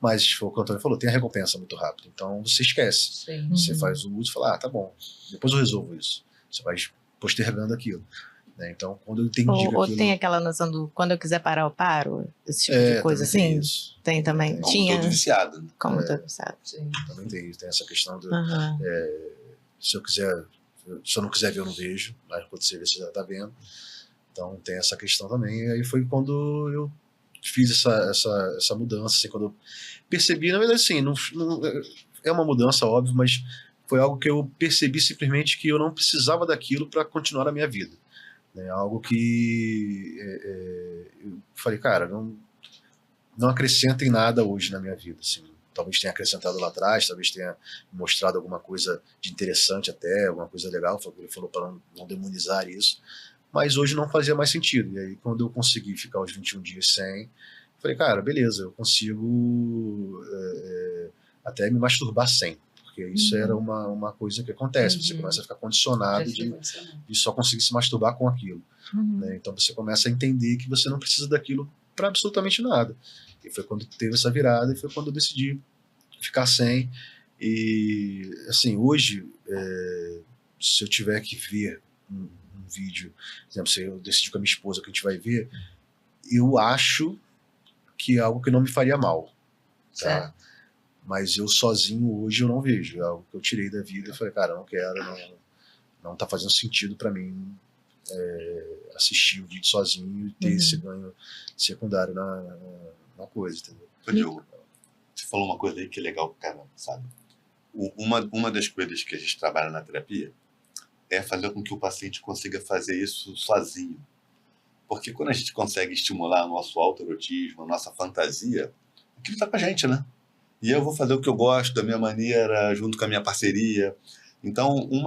Mas foi o que o Antônio falou, tem a recompensa muito rápido. Então você esquece. Sim. Você faz o uso e fala, tá bom, depois eu resolvo isso. Você vai postergando aquilo. Né? Então, quando eu entendi que aquilo... Ou tem aquela noção do quando eu quiser parar, eu paro? Esse tipo de coisa assim? Tem isso. Tem também? Como Tinha. todo viciado. Né? Como todo viciado. Sim. Também tem isso. Tem essa questão do... Uhum. Se eu não quiser ver, eu não vejo. Mas quando você vê, você já tá vendo. Então tem essa questão também. E aí foi quando eu fiz essa mudança, assim, quando eu percebi, na verdade, assim, não é uma mudança, óbvio, mas foi algo que eu percebi simplesmente que eu não precisava daquilo para continuar a minha vida. É algo que eu falei, cara, não acrescenta em nada hoje na minha vida, assim. Talvez tenha acrescentado lá atrás, talvez tenha mostrado alguma coisa de interessante até, alguma coisa legal, ele falou para não demonizar isso, mas hoje não fazia mais sentido. E aí, quando eu consegui ficar os 21 dias sem, falei, cara, beleza, eu consigo até me masturbar sem, porque isso era uma coisa que acontece, você começa a ficar condicionado de só conseguir se masturbar com aquilo. Né? Então você começa a entender que você não precisa daquilo para absolutamente nada. E foi quando teve essa virada, e foi quando eu decidi ficar sem. E, assim, hoje, se eu tiver que ver um vídeo, por exemplo, se eu decidir com a minha esposa que a gente vai ver, eu acho que é algo que não me faria mal. Tá? Mas eu sozinho hoje eu não vejo. É algo que eu tirei da vida e falei, cara, eu não quero, não tá fazendo sentido para mim assistir o vídeo sozinho e ter esse ganho secundário na coisa, entendeu? Ô, Diogo, você falou uma coisa aí que é legal pra caramba, sabe? Uma das coisas que a gente trabalha na terapia é fazer com que o paciente consiga fazer isso sozinho. Porque quando a gente consegue estimular o nosso autoerotismo, a nossa fantasia, aquilo tá com a gente, né? E eu vou fazer o que eu gosto, da minha maneira, junto com a minha parceria. Então, um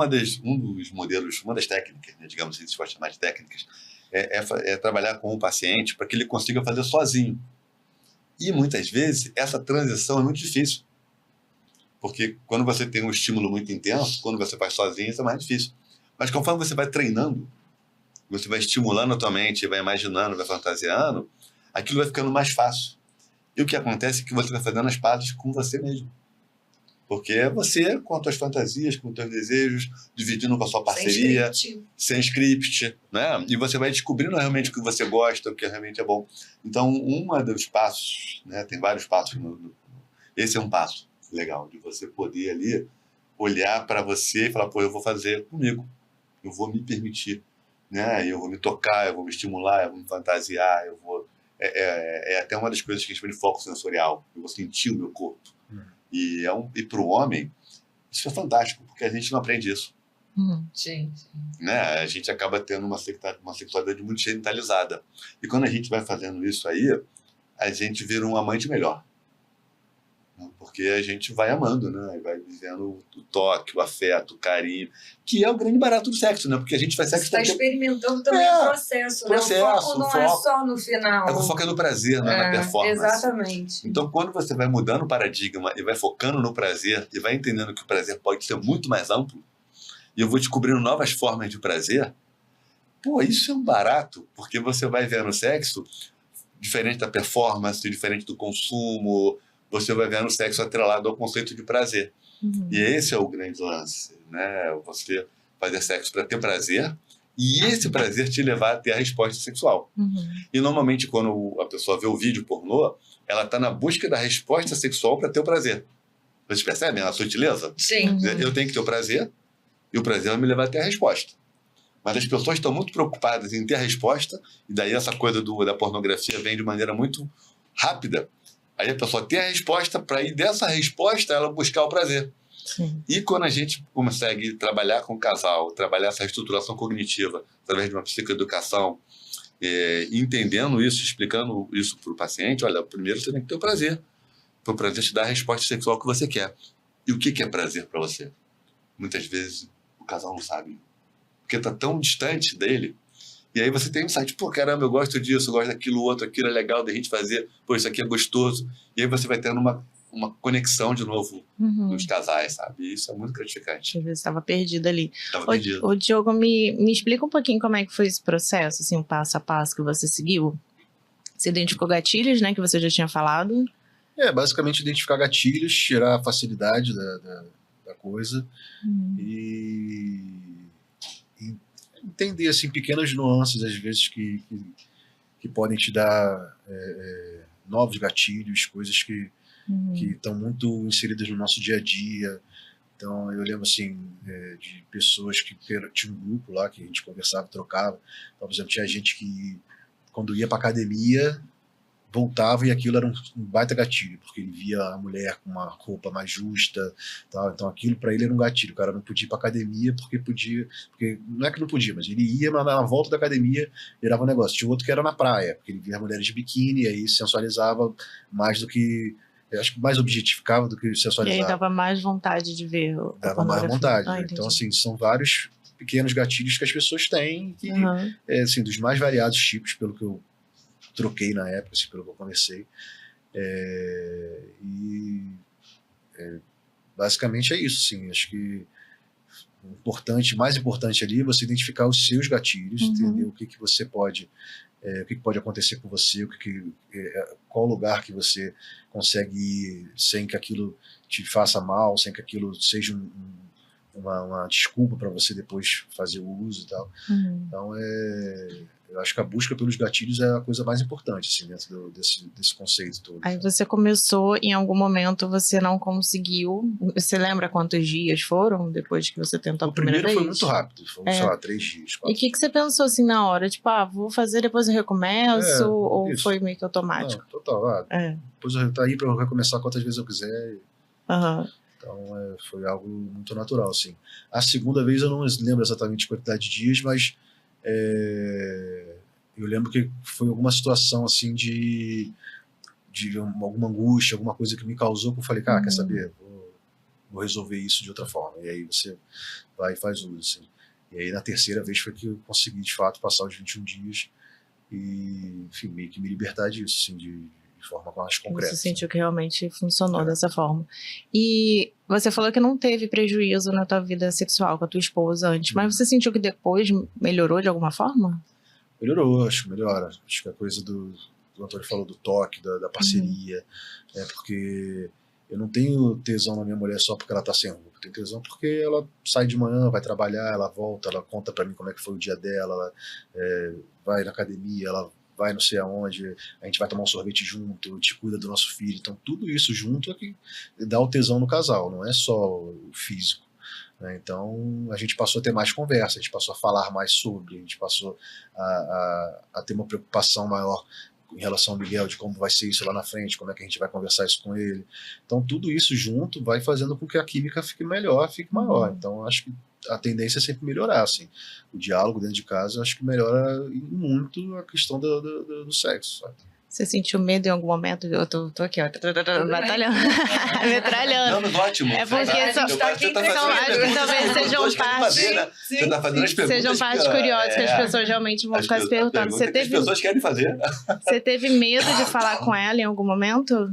dos modelos, uma das técnicas, né, digamos assim, se pode chamar de técnicas, é trabalhar com o paciente para que ele consiga fazer sozinho. E, muitas vezes, essa transição é muito difícil. Porque quando você tem um estímulo muito intenso, quando você faz sozinho, isso é mais difícil. Mas conforme você vai treinando, você vai estimulando a tua mente, vai imaginando, vai fantasiando, aquilo vai ficando mais fácil. E o que acontece é que você vai fazendo as pazes com você mesmo. Porque é você com as tuas fantasias, com os teus desejos, dividindo com a sua parceria, sem script, né? E você vai descobrindo realmente o que você gosta, o que realmente é bom. Então, um dos passos, né? Tem vários passos. Esse é um passo legal, de você poder ali olhar para você e falar, pô, eu vou fazer comigo. Eu vou me permitir, né? Eu vou me tocar, eu vou me estimular, eu vou me fantasiar, eu vou... É até uma das coisas que a gente chama de foco sensorial. Eu vou sentir o meu corpo. E para o homem, isso é fantástico, porque a gente não aprende isso. Sim. Né? A gente acaba tendo uma sexualidade muito genitalizada. E quando a gente vai fazendo isso aí, a gente vira um amante melhor. Porque a gente vai amando, né? Vai vivendo o toque, o afeto, o carinho, que é o grande barato do sexo, né? Porque a gente faz sexo... Você está experimentando também o processo, né? O foco não é só no final. O foco é no prazer, não é na performance. Exatamente. Então, quando você vai mudando o paradigma e vai focando no prazer e vai entendendo que o prazer pode ser muito mais amplo, e eu vou descobrindo novas formas de prazer, pô, isso é um barato, porque você vai vendo o sexo diferente da performance, diferente do consumo, você vai vendo o sexo atrelado ao conceito de prazer. E esse é o grande lance, né? Você fazer sexo para ter prazer e esse prazer te levar a ter a resposta sexual. E normalmente quando a pessoa vê o vídeo pornô, ela está na busca da resposta sexual para ter o prazer. Vocês percebem a sutileza? Sim. Eu tenho que ter o prazer e o prazer vai me levar a ter a resposta. Mas as pessoas estão muito preocupadas em ter a resposta, e daí essa coisa da pornografia vem de maneira muito rápida. Aí a pessoa tem a resposta, para ir dessa resposta ela buscar o prazer. Sim. E quando a gente consegue trabalhar com o casal, trabalhar essa reestruturação cognitiva através de uma psicoeducação, entendendo isso, explicando isso para o paciente, olha, primeiro você tem que ter o prazer. Para o prazer te dar a resposta sexual que você quer. E o que é prazer para você? Muitas vezes o casal não sabe. Porque está tão distante dele. E aí você tem um insight, pô, caramba, eu gosto disso, eu gosto daquilo, outro, aquilo é legal da gente fazer, pô, isso aqui é gostoso. E aí você vai tendo uma conexão de novo nos casais, sabe? E isso é muito gratificante. Às vezes estava perdido ali. Estava perdido. O Diogo, me explica um pouquinho como é que foi esse processo, assim, o passo a passo que você seguiu. Você identificou gatilhos, né, que você já tinha falado. Basicamente identificar gatilhos, tirar a facilidade da coisa e entender, assim, pequenas nuances, às vezes, que podem te dar novos gatilhos, coisas que estão muito inseridas no nosso dia a dia. Então, eu lembro, assim, de pessoas que tinha um grupo lá que a gente conversava, trocava. Então, por exemplo, tinha gente que, quando ia para academia, voltava e aquilo era um baita gatilho, porque ele via a mulher com uma roupa mais justa, tal. Então aquilo para ele era um gatilho. O cara não podia ir para academia porque não é que não podia, mas ele ia, mas na volta da academia virava um negócio. Tinha outro que era na praia, porque ele via as mulheres de biquíni e aí sensualizava mais do que, eu acho que mais objetificava do que sensualizava. E aí dava mais vontade de ver. Dava mais vontade. Então, assim, são vários pequenos gatilhos que as pessoas têm, que, assim, dos mais variados tipos, pelo que eu troquei na época, assim, pelo que eu conversei. Basicamente é isso, assim, acho que mais importante ali é você identificar os seus gatilhos, entender o que você pode, o que pode acontecer com você, qual lugar que você consegue ir sem que aquilo te faça mal, sem que aquilo seja uma desculpa para você depois fazer o uso e tal. Então, eu acho que a busca pelos gatilhos é a coisa mais importante, assim, dentro desse conceito todo. Aí você começou, em algum momento você não conseguiu. Você lembra quantos dias foram depois que você tentou a primeira vez? O primeiro foi muito rápido, foi, sei lá, 3 dias. 4. E o que você pensou assim na hora? Tipo, vou fazer, depois eu recomeço? Ou isso. foi meio que automático? Não, total. Depois eu tô aí para eu recomeçar quantas vezes eu quiser. Então, foi algo muito natural, assim. A segunda vez eu não lembro exatamente a quantidade de dias, mas eu lembro que foi alguma situação, assim, de alguma angústia, alguma coisa que me causou, que eu falei, cara, quer saber? Vou resolver isso de outra forma. E aí você vai e faz uso, assim. E aí na terceira vez foi que eu consegui, de fato, passar os 21 dias e, enfim, meio que me libertar disso, assim, de de forma mais concreta. Você sentiu que realmente funcionou dessa forma. E você falou que não teve prejuízo na tua vida sexual com a tua esposa antes, mas você sentiu que depois melhorou de alguma forma? Melhorou, acho que melhora. Acho que a coisa do Antônio falou do toque, da parceria, porque eu não tenho tesão na minha mulher só porque ela tá sem roupa. Eu tenho tesão porque ela sai de manhã, vai trabalhar, ela volta, ela conta pra mim como é que foi o dia dela, ela vai na academia, ela vai não sei aonde, a gente vai tomar um sorvete junto, te cuida do nosso filho. Então tudo isso junto é que dá o tesão no casal, não é só o físico. Então a gente passou a ter mais conversa, a gente passou a falar mais sobre, a gente passou a ter uma preocupação maior em relação ao Miguel, de como vai ser isso lá na frente, como é que a gente vai conversar isso com ele. Então tudo isso junto vai fazendo com que a química fique melhor, fique maior. Então acho que a tendência é sempre melhorar, assim. O diálogo dentro de casa, acho que melhora muito a questão do sexo, sabe? Você sentiu medo em algum momento? Eu tô aqui, ó, batalhando, metralhando. Não, mas ótimo. É porque acho que talvez sejam partes, né? Você tá fazendo as perguntas sejam partes curiosas que as pessoas realmente vão ficar se perguntando. As pessoas querem fazer. Você teve medo de falar com ela em algum momento?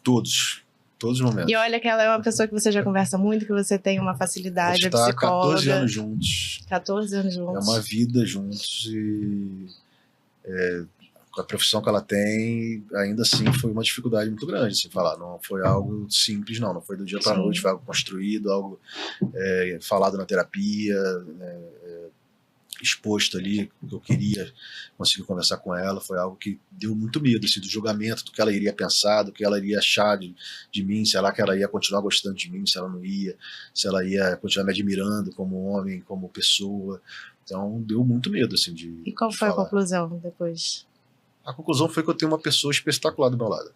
Todos os momentos. E olha que ela é uma pessoa que você já conversa muito, que você tem uma facilidade, a gente tá psicóloga. 14 anos juntos. 14 anos juntos. É uma vida juntos e a profissão que ela tem, ainda assim, foi uma dificuldade muito grande, assim, falar. Não foi algo simples, não foi do dia para a noite, foi algo construído, algo falado na terapia, exposto ali, que eu queria conseguir conversar com ela, foi algo que deu muito medo, assim, do julgamento, do que ela iria pensar, do que ela iria achar de mim, se ela ia continuar gostando de mim, se ela não ia, se ela ia continuar me admirando como homem, como pessoa. Então, deu muito medo, assim, de E qual foi falar. a conclusão depois? A conclusão foi que eu tenho uma pessoa espetacular do meu lado.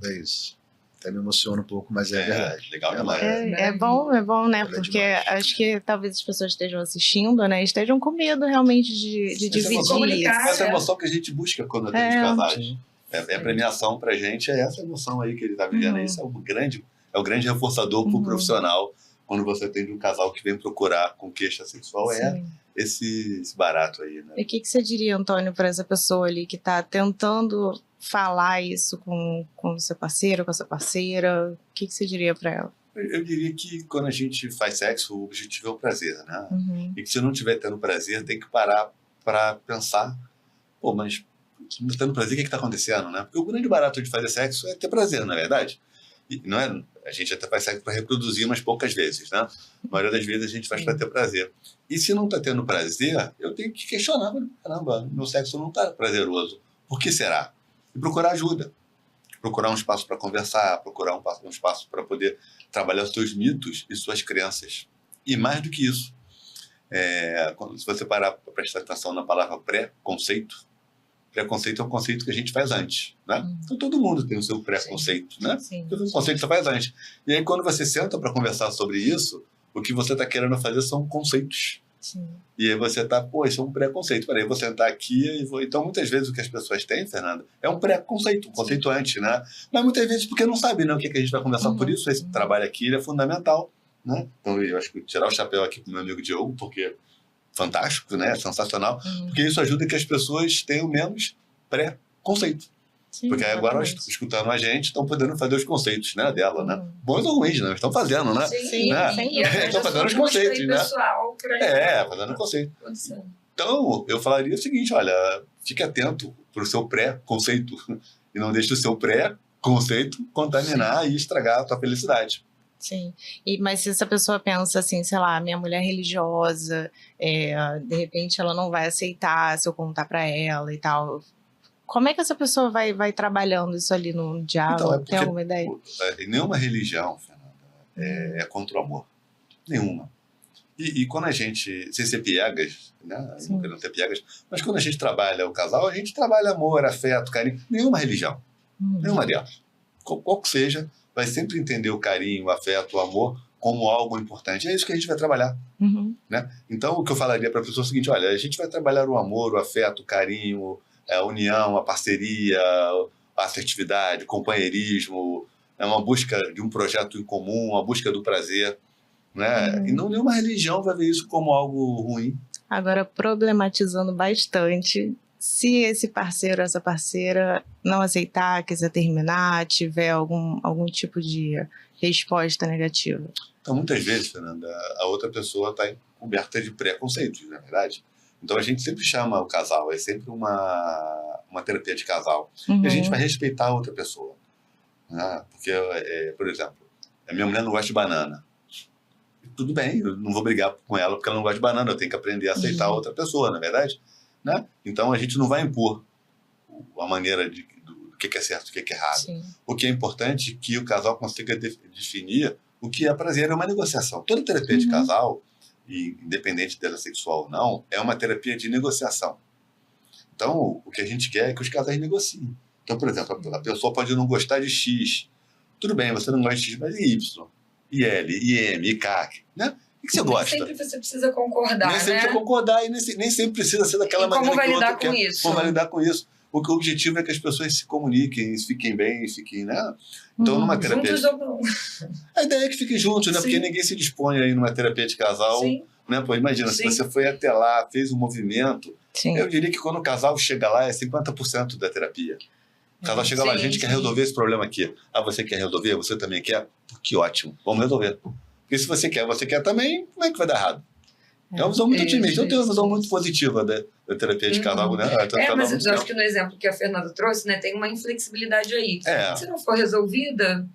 É isso. Até me emociona um pouco, mas é verdade. Legal ela demais. É bom, né? Ela é Porque demais. acho que talvez as pessoas estejam assistindo, né? Estejam com medo realmente de dividir comunicar, isso. Essa emoção que a gente busca quando tem os casais. Sim. A premiação pra gente é essa emoção aí que ele tá vivendo. Isso é o grande reforçador pro profissional quando você tem um casal que vem procurar com queixa sexual. Sim. Esse barato aí, né? E o que você diria, Antônio, para essa pessoa ali que está tentando falar isso com o seu parceiro, com a sua parceira? O que você diria para ela? Eu diria que quando a gente faz sexo, o objetivo é o prazer, né? Uhum. E que se não estiver tendo prazer, tem que parar para pensar, pô, mas se não está tendo prazer, o que está acontecendo, né? Porque o grande barato de fazer sexo é ter prazer, não é verdade? E não é, a gente até faz sexo para reproduzir, mas poucas vezes, né? A maioria das vezes a gente faz para ter prazer. E se não está tendo prazer, eu tenho que questionar, caramba, meu sexo não está prazeroso. Por que será? E procurar ajuda. Procurar um espaço para conversar, procurar um espaço para poder trabalhar os seus mitos e suas crenças. E mais do que isso, se você parar para prestar atenção na palavra pré-conceito é um conceito que a gente faz antes, né? Então todo mundo tem o seu pré-conceito, né? Sim. Todo conceito que você faz antes. E aí quando você senta para conversar sobre isso, o que você está querendo fazer são conceitos. Sim. E aí você tá, pô, isso é um preconceito. Peraí, eu vou sentar aqui e vou... Então, muitas vezes o que as pessoas têm, Fernanda, é um preconceito, um conceito antes, né? Mas muitas vezes porque não sabe, né, o que a gente vai conversar. Por isso, esse trabalho aqui ele é fundamental, né? Então, eu acho que tirar o chapéu aqui pro meu amigo Diogo, porque fantástico, né? Sensacional. Porque isso ajuda que as pessoas tenham menos preconceito. Sim, Porque agora, exatamente. escutando a gente, estão podendo fazer os conceitos, né, dela, né? Bons ou ruins, né? Estão fazendo, né? Sim, né? sim. Estão fazendo os conceitos, né? Pessoal, pra Fazendo conceito. acontecer. Então, eu falaria o seguinte, olha, fique atento para o seu pré-conceito e não deixe o seu pré-conceito contaminar e estragar a tua felicidade. Sim, mas se essa pessoa pensa assim, sei lá, minha mulher é religiosa, de repente ela não vai aceitar se eu contar pra ela e tal, como é que essa pessoa vai trabalhando isso ali no diálogo? Então, Tem alguma ideia? Nenhuma religião, Fernanda, é contra o amor. Nenhuma. E quando a gente, sem ser piegas, né? Não querendo ter piegas, mas quando a gente trabalha o casal, a gente trabalha amor, afeto, carinho. Nenhuma religião. Nenhuma delas. Qual que seja, vai sempre entender o carinho, o afeto, o amor como algo importante. É isso que a gente vai trabalhar. Né? Então, o que eu falaria para a pessoa é o seguinte, olha, a gente vai trabalhar o amor, o afeto, o carinho, a união, a parceria, a assertividade, o companheirismo, uma busca de um projeto em comum, a busca do prazer. Né? E nenhuma religião vai ver isso como algo ruim. Agora, problematizando bastante, se esse parceiro, essa parceira não aceitar, quiser terminar, tiver algum tipo de resposta negativa? Então, muitas vezes, Fernanda, a outra pessoa está coberta de preconceitos, na verdade. Então, a gente sempre chama o casal, é sempre uma terapia de casal. E a gente vai respeitar a outra pessoa. Né? Porque, por exemplo, a minha mulher não gosta de banana. Tudo bem, eu não vou brigar com ela porque ela não gosta de banana, eu tenho que aprender a aceitar a outra pessoa, na verdade. Né? Então, a gente não vai impor a maneira do que é certo e o que é errado. Sim. O que é importante é que o casal consiga definir o que é prazer, é uma negociação. Toda terapia de casal, e independente dela sexual ou não, é uma terapia de negociação. Então, o que a gente quer é que os casais negociem. Então, por exemplo, a pessoa pode não gostar de X. Tudo bem, você não gosta de X, mas e Y? E L, e M, e K, né? O que você gosta? Nem sempre você precisa concordar, Nem sempre concordar e nem sempre precisa ser daquela maneira que o outro quer. Como vai lidar com isso? Como vai lidar com isso? Porque o objetivo é que as pessoas se comuniquem, fiquem bem, fiquem, né? Então, numa terapia... Juntos ou não? A ideia é que fiquem juntos, né? Sim. Porque ninguém se dispõe aí numa terapia de casal. Sim. Né? Pô, imagina, se você foi até lá, fez um movimento, eu diria que quando o casal chega lá é 50% da terapia. O casal chega lá, a gente quer resolver esse problema aqui. Ah, você quer resolver? Você também quer? Que ótimo, vamos resolver. Porque se você quer também, como é que vai dar errado? É uma visão muito otimista. Eu tenho uma visão muito positiva da terapia de casal, né? Mas eu acho que no exemplo que a Fernanda trouxe, né, tem uma inflexibilidade aí. Se não for resolvida,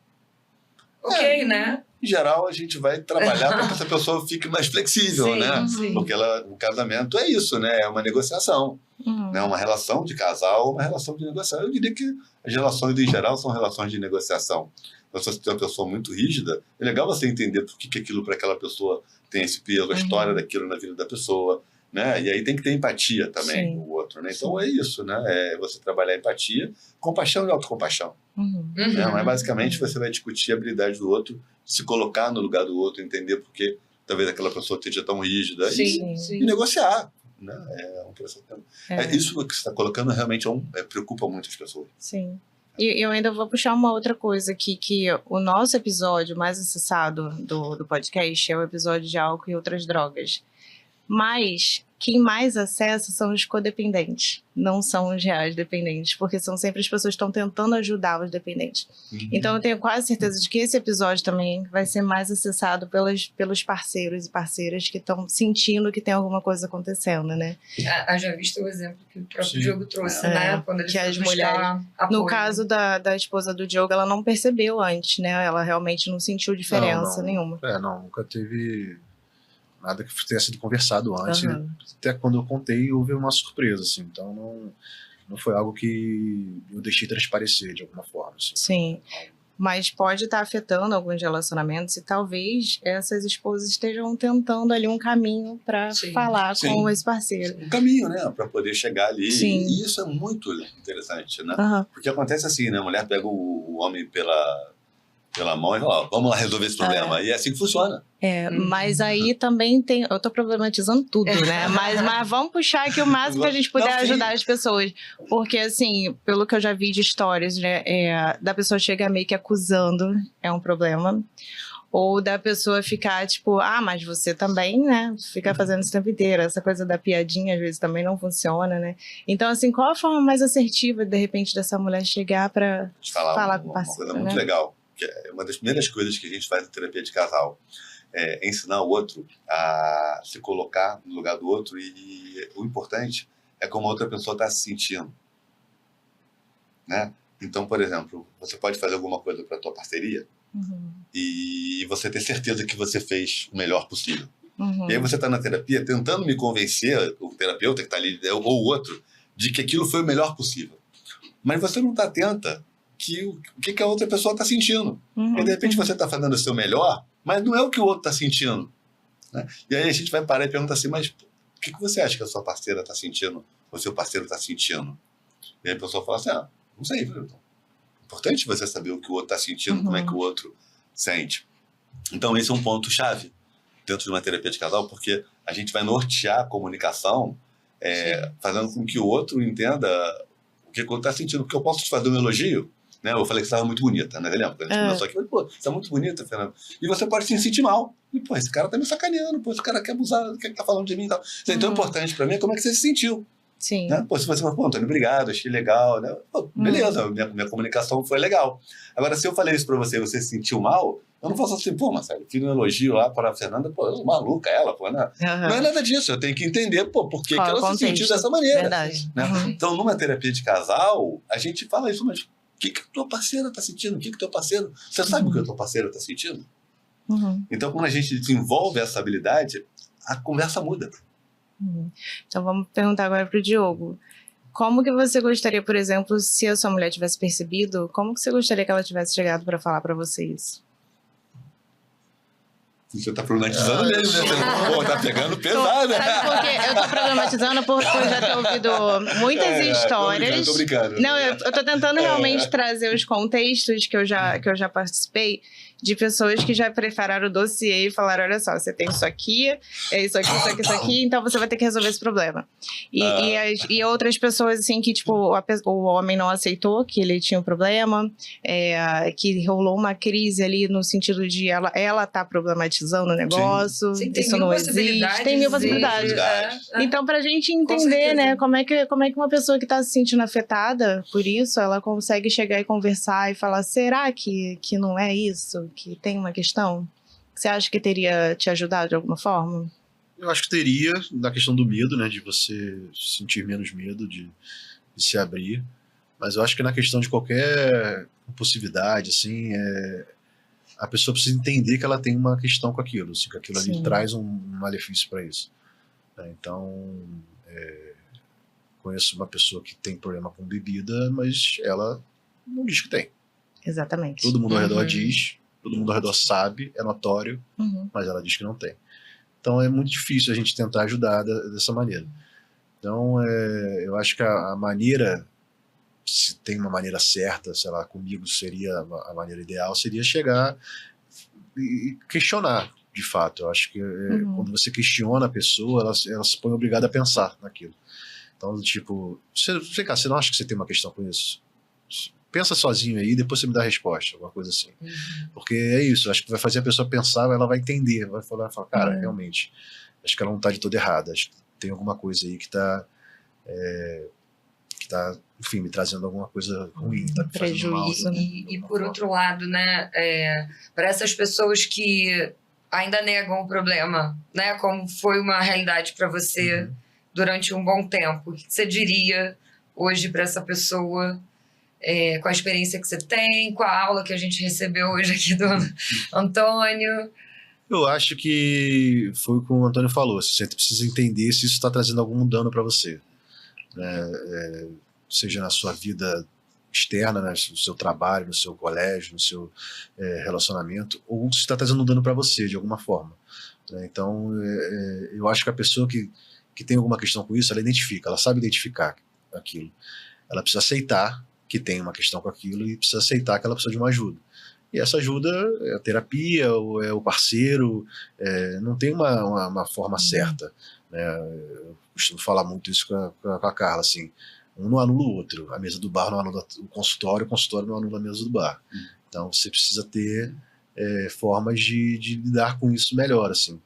ok, né? Em geral, a gente vai trabalhar para que essa pessoa fique mais flexível, né? Sim. Porque o casamento é isso, né? É uma negociação. Né? Uma relação de casal, uma relação de negociação. Eu diria que as relações, em geral, são relações de negociação. Se você tem uma pessoa muito rígida, é legal você entender por que aquilo para aquela pessoa tem esse peso, a história daquilo na vida da pessoa, né? E aí tem que ter empatia também no outro, né? Então é isso, né? É você trabalhar empatia, compaixão e autocompaixão. Né? Mas basicamente você vai discutir a habilidade do outro, se colocar no lugar do outro, entender por que talvez aquela pessoa esteja tão rígida e negociar. Né? É um processo. Isso que você está colocando realmente preocupa muitas pessoas. Sim. E eu ainda vou puxar uma outra coisa aqui, que o nosso episódio mais acessado do podcast é o episódio de álcool e outras drogas. Mas quem mais acessa são os codependentes, não são os reais dependentes, porque são sempre as pessoas que estão tentando ajudar os dependentes. Então eu tenho quase certeza de que esse episódio também vai ser mais acessado pelos parceiros e parceiras que estão sentindo que tem alguma coisa acontecendo, né? Já visto o exemplo que o próprio Diogo trouxe, né? Quando ele que as mulheres, no caso da esposa do Diogo, ela não percebeu antes, né? Ela realmente não sentiu diferença nenhuma. Nunca teve nada que tenha sido conversado antes. Até quando eu contei, houve uma surpresa, assim. Então, não foi algo que eu deixei transparecer de alguma forma. Assim. Sim. Mas pode estar afetando alguns relacionamentos e talvez essas esposas estejam tentando ali um caminho para falar com esse parceiro. Um caminho, né? Para poder chegar ali. E isso é muito interessante, né? Porque acontece assim, né? A mulher pega o homem pela mão e fala, vamos lá resolver esse problema. E é assim que funciona. Mas aí também tem... Eu tô problematizando tudo, né? Mas vamos puxar aqui o máximo que a gente puder ajudar as pessoas. Porque, assim, pelo que eu já vi de histórias, né? Da pessoa chegar meio que acusando, é um problema. Ou da pessoa ficar, tipo, mas você também, né? Fica fazendo isso o tempo inteiro. Essa coisa da piadinha, às vezes, também não funciona, né? Então, assim, qual a forma mais assertiva, de repente, dessa mulher chegar pra falar com o parceiro, uma coisa muito legal. Que é uma das primeiras coisas que a gente faz na terapia de casal, é ensinar o outro a se colocar no lugar do outro e o importante é como a outra pessoa está se sentindo, né? Então, por exemplo, você pode fazer alguma coisa para a tua parceria e você ter certeza que você fez o melhor possível. E aí você está na terapia tentando me convencer, o terapeuta que está ali ou o outro, de que aquilo foi o melhor possível. Mas você não está atenta o que a outra pessoa está sentindo. E de repente você está fazendo o seu melhor, mas não é o que o outro está sentindo. Né? E aí a gente vai parar e perguntar assim, mas o que você acha que a sua parceira está sentindo, ou seu parceiro está sentindo? E aí a pessoa fala assim, não sei. Então, é importante você saber o que o outro está sentindo, como é que o outro sente. Então esse é um ponto-chave dentro de uma terapia de casal, porque a gente vai nortear a comunicação, fazendo com que o outro entenda o que o outro está sentindo. Porque eu posso te fazer um elogio, né? Eu falei que você estava muito bonita, né? Lembra? A gente começou aqui, você está muito bonita, Fernanda. E você pode se sentir mal. E, esse cara tá me sacaneando, esse cara quer abusar, quer que tá falando de mim e tal. Então, o importante para mim é como é que você se sentiu. Sim. Né? Pô, se você fala, pô, Antônio, obrigado, achei legal, né? Pô, beleza, minha comunicação foi legal. Agora, se eu falei isso pra você e você se sentiu mal, eu não faço assim, pô, Marcelo, fiz um elogio lá para a Fernanda, pô, maluca ela, pô, né? Não é nada disso, eu tenho que entender, pô, por que ela se sentiu dessa maneira. Verdade. Né? Então, numa terapia de casal, a gente fala isso, mas o que a tua parceira tá sentindo? O que teu parceiro... Você sabe o que a tua parceira tá sentindo? Então, quando a gente desenvolve essa habilidade, a conversa muda. Então, vamos perguntar agora pro Diogo. Como que você gostaria, por exemplo, se a sua mulher tivesse percebido, como que você gostaria que ela tivesse chegado para falar para você isso? Você tá problematizando mesmo, né? Pô, tá pegando pesado, né? Sabe por quê? Eu tô problematizando porque eu já tenho ouvido muitas histórias. Tô brincando. Não, eu tô tentando realmente trazer os contextos que eu já participei de pessoas que já prepararam o dossiê e falaram, olha só, você tem isso aqui, isso aqui, isso aqui, isso aqui, então você vai ter que resolver esse problema. E outras pessoas, assim, que, tipo, o homem não aceitou que ele tinha um problema, que rolou uma crise ali no sentido de ela tá problematizando o negócio, Sim, isso não existe, tem mil possibilidades. Então, pra gente entender, né, como é que uma pessoa que tá se sentindo afetada por isso, ela consegue chegar e conversar e falar, será que não é isso? Que tem uma questão? Você acha que teria te ajudado de alguma forma? Eu acho que teria, na questão do medo, né, de você sentir menos medo, de se abrir. Mas eu acho que na questão de qualquer impulsividade, assim, a pessoa precisa entender que ela tem uma questão com aquilo, assim, que aquilo ali traz um malefício para isso. Então, conheço uma pessoa que tem problema com bebida, mas ela não diz que tem. Exatamente. Todo mundo ao redor diz, todo mundo ao redor sabe, é notório, mas ela diz que não tem. Então é muito difícil a gente tentar ajudar dessa maneira. Então eu acho que a maneira, se tem uma maneira certa, sei lá, comigo seria a maneira ideal, seria chegar e questionar, de fato. Eu acho que quando você questiona a pessoa, ela se põe obrigada a pensar naquilo. Então, tipo, vem cá, você não acha que você tem uma questão com isso? Pensa sozinho aí, depois você me dá a resposta, alguma coisa assim. Porque é isso, acho que vai fazer a pessoa pensar, ela vai entender, vai falar, cara, realmente, acho que ela não tá de todo errada, acho que tem alguma coisa aí que tá, enfim, me trazendo alguma coisa ruim, tá me fazendo mal. E por outro lado, né, para essas pessoas que ainda negam o problema, né, como foi uma realidade para você durante um bom tempo, o que você diria hoje para essa pessoa? Com a experiência que você tem, com a aula que a gente recebeu hoje aqui do Antônio? Eu acho que foi o que o Antônio falou, você precisa entender se isso está trazendo algum dano para você, né? Seja na sua vida externa, né? No seu trabalho, no seu colégio, no seu relacionamento, ou se está trazendo um dano para você de alguma forma, né? Então eu acho que a pessoa que tem alguma questão com isso, ela identifica, ela sabe identificar aquilo, ela precisa aceitar que tem uma questão com aquilo e precisa aceitar que ela precisa de uma ajuda. E essa ajuda é a terapia, ou é o parceiro, não tem uma forma certa, né? Eu costumo falar muito isso com a Carla, assim, um não anula o outro, a mesa do bar não anula o consultório não anula a mesa do bar. Então você precisa ter formas de lidar com isso melhor, assim.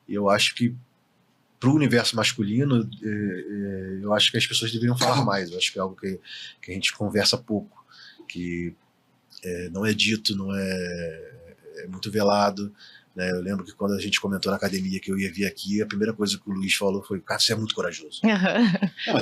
E eu acho que para o universo masculino, eu acho que as pessoas deveriam falar mais. Eu acho que é algo que a gente conversa pouco, que não é dito, não é muito velado, né? Eu lembro que quando a gente comentou na academia que eu ia vir aqui, a primeira coisa que o Luiz falou foi: cara, você é muito corajoso.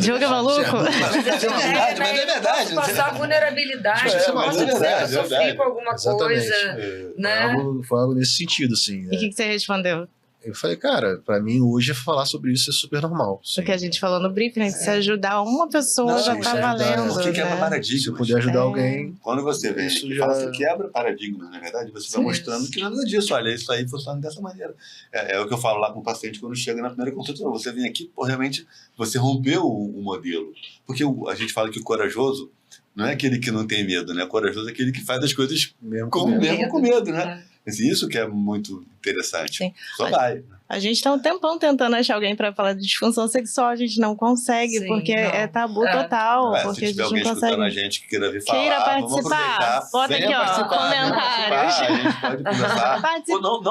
Diogo é maluco? Mas é verdade. Passar vulnerabilidade, você sofrer com alguma coisa. Né? Foi algo nesse sentido, assim. E o que você respondeu? Eu falei, cara, pra mim hoje falar sobre isso é super normal. O que a gente falou no briefing, né? Se ajudar uma pessoa já tá valendo. Porque quebra paradigma. Se eu puder ajudar alguém. Quando você vem aqui e fala, você quebra paradigma, na verdade, você vai mostrando que nada disso. Olha, isso aí funciona dessa maneira. É o que eu falo lá com o paciente quando chega na primeira consulta. Você vem aqui, pô, realmente, você rompeu o modelo. Porque a gente fala que o corajoso não é aquele que não tem medo, né? O corajoso é aquele que faz as coisas mesmo com medo, né? Isso que é muito interessante. Sim. Só vai. A gente tá um tempão tentando achar alguém para falar de disfunção sexual, a gente não consegue, porque é tabu total. Porque se tiver alguém escutando a gente que queira vir falar, queira participar, bota aqui, ó, comentários. A gente pode conversar. Ou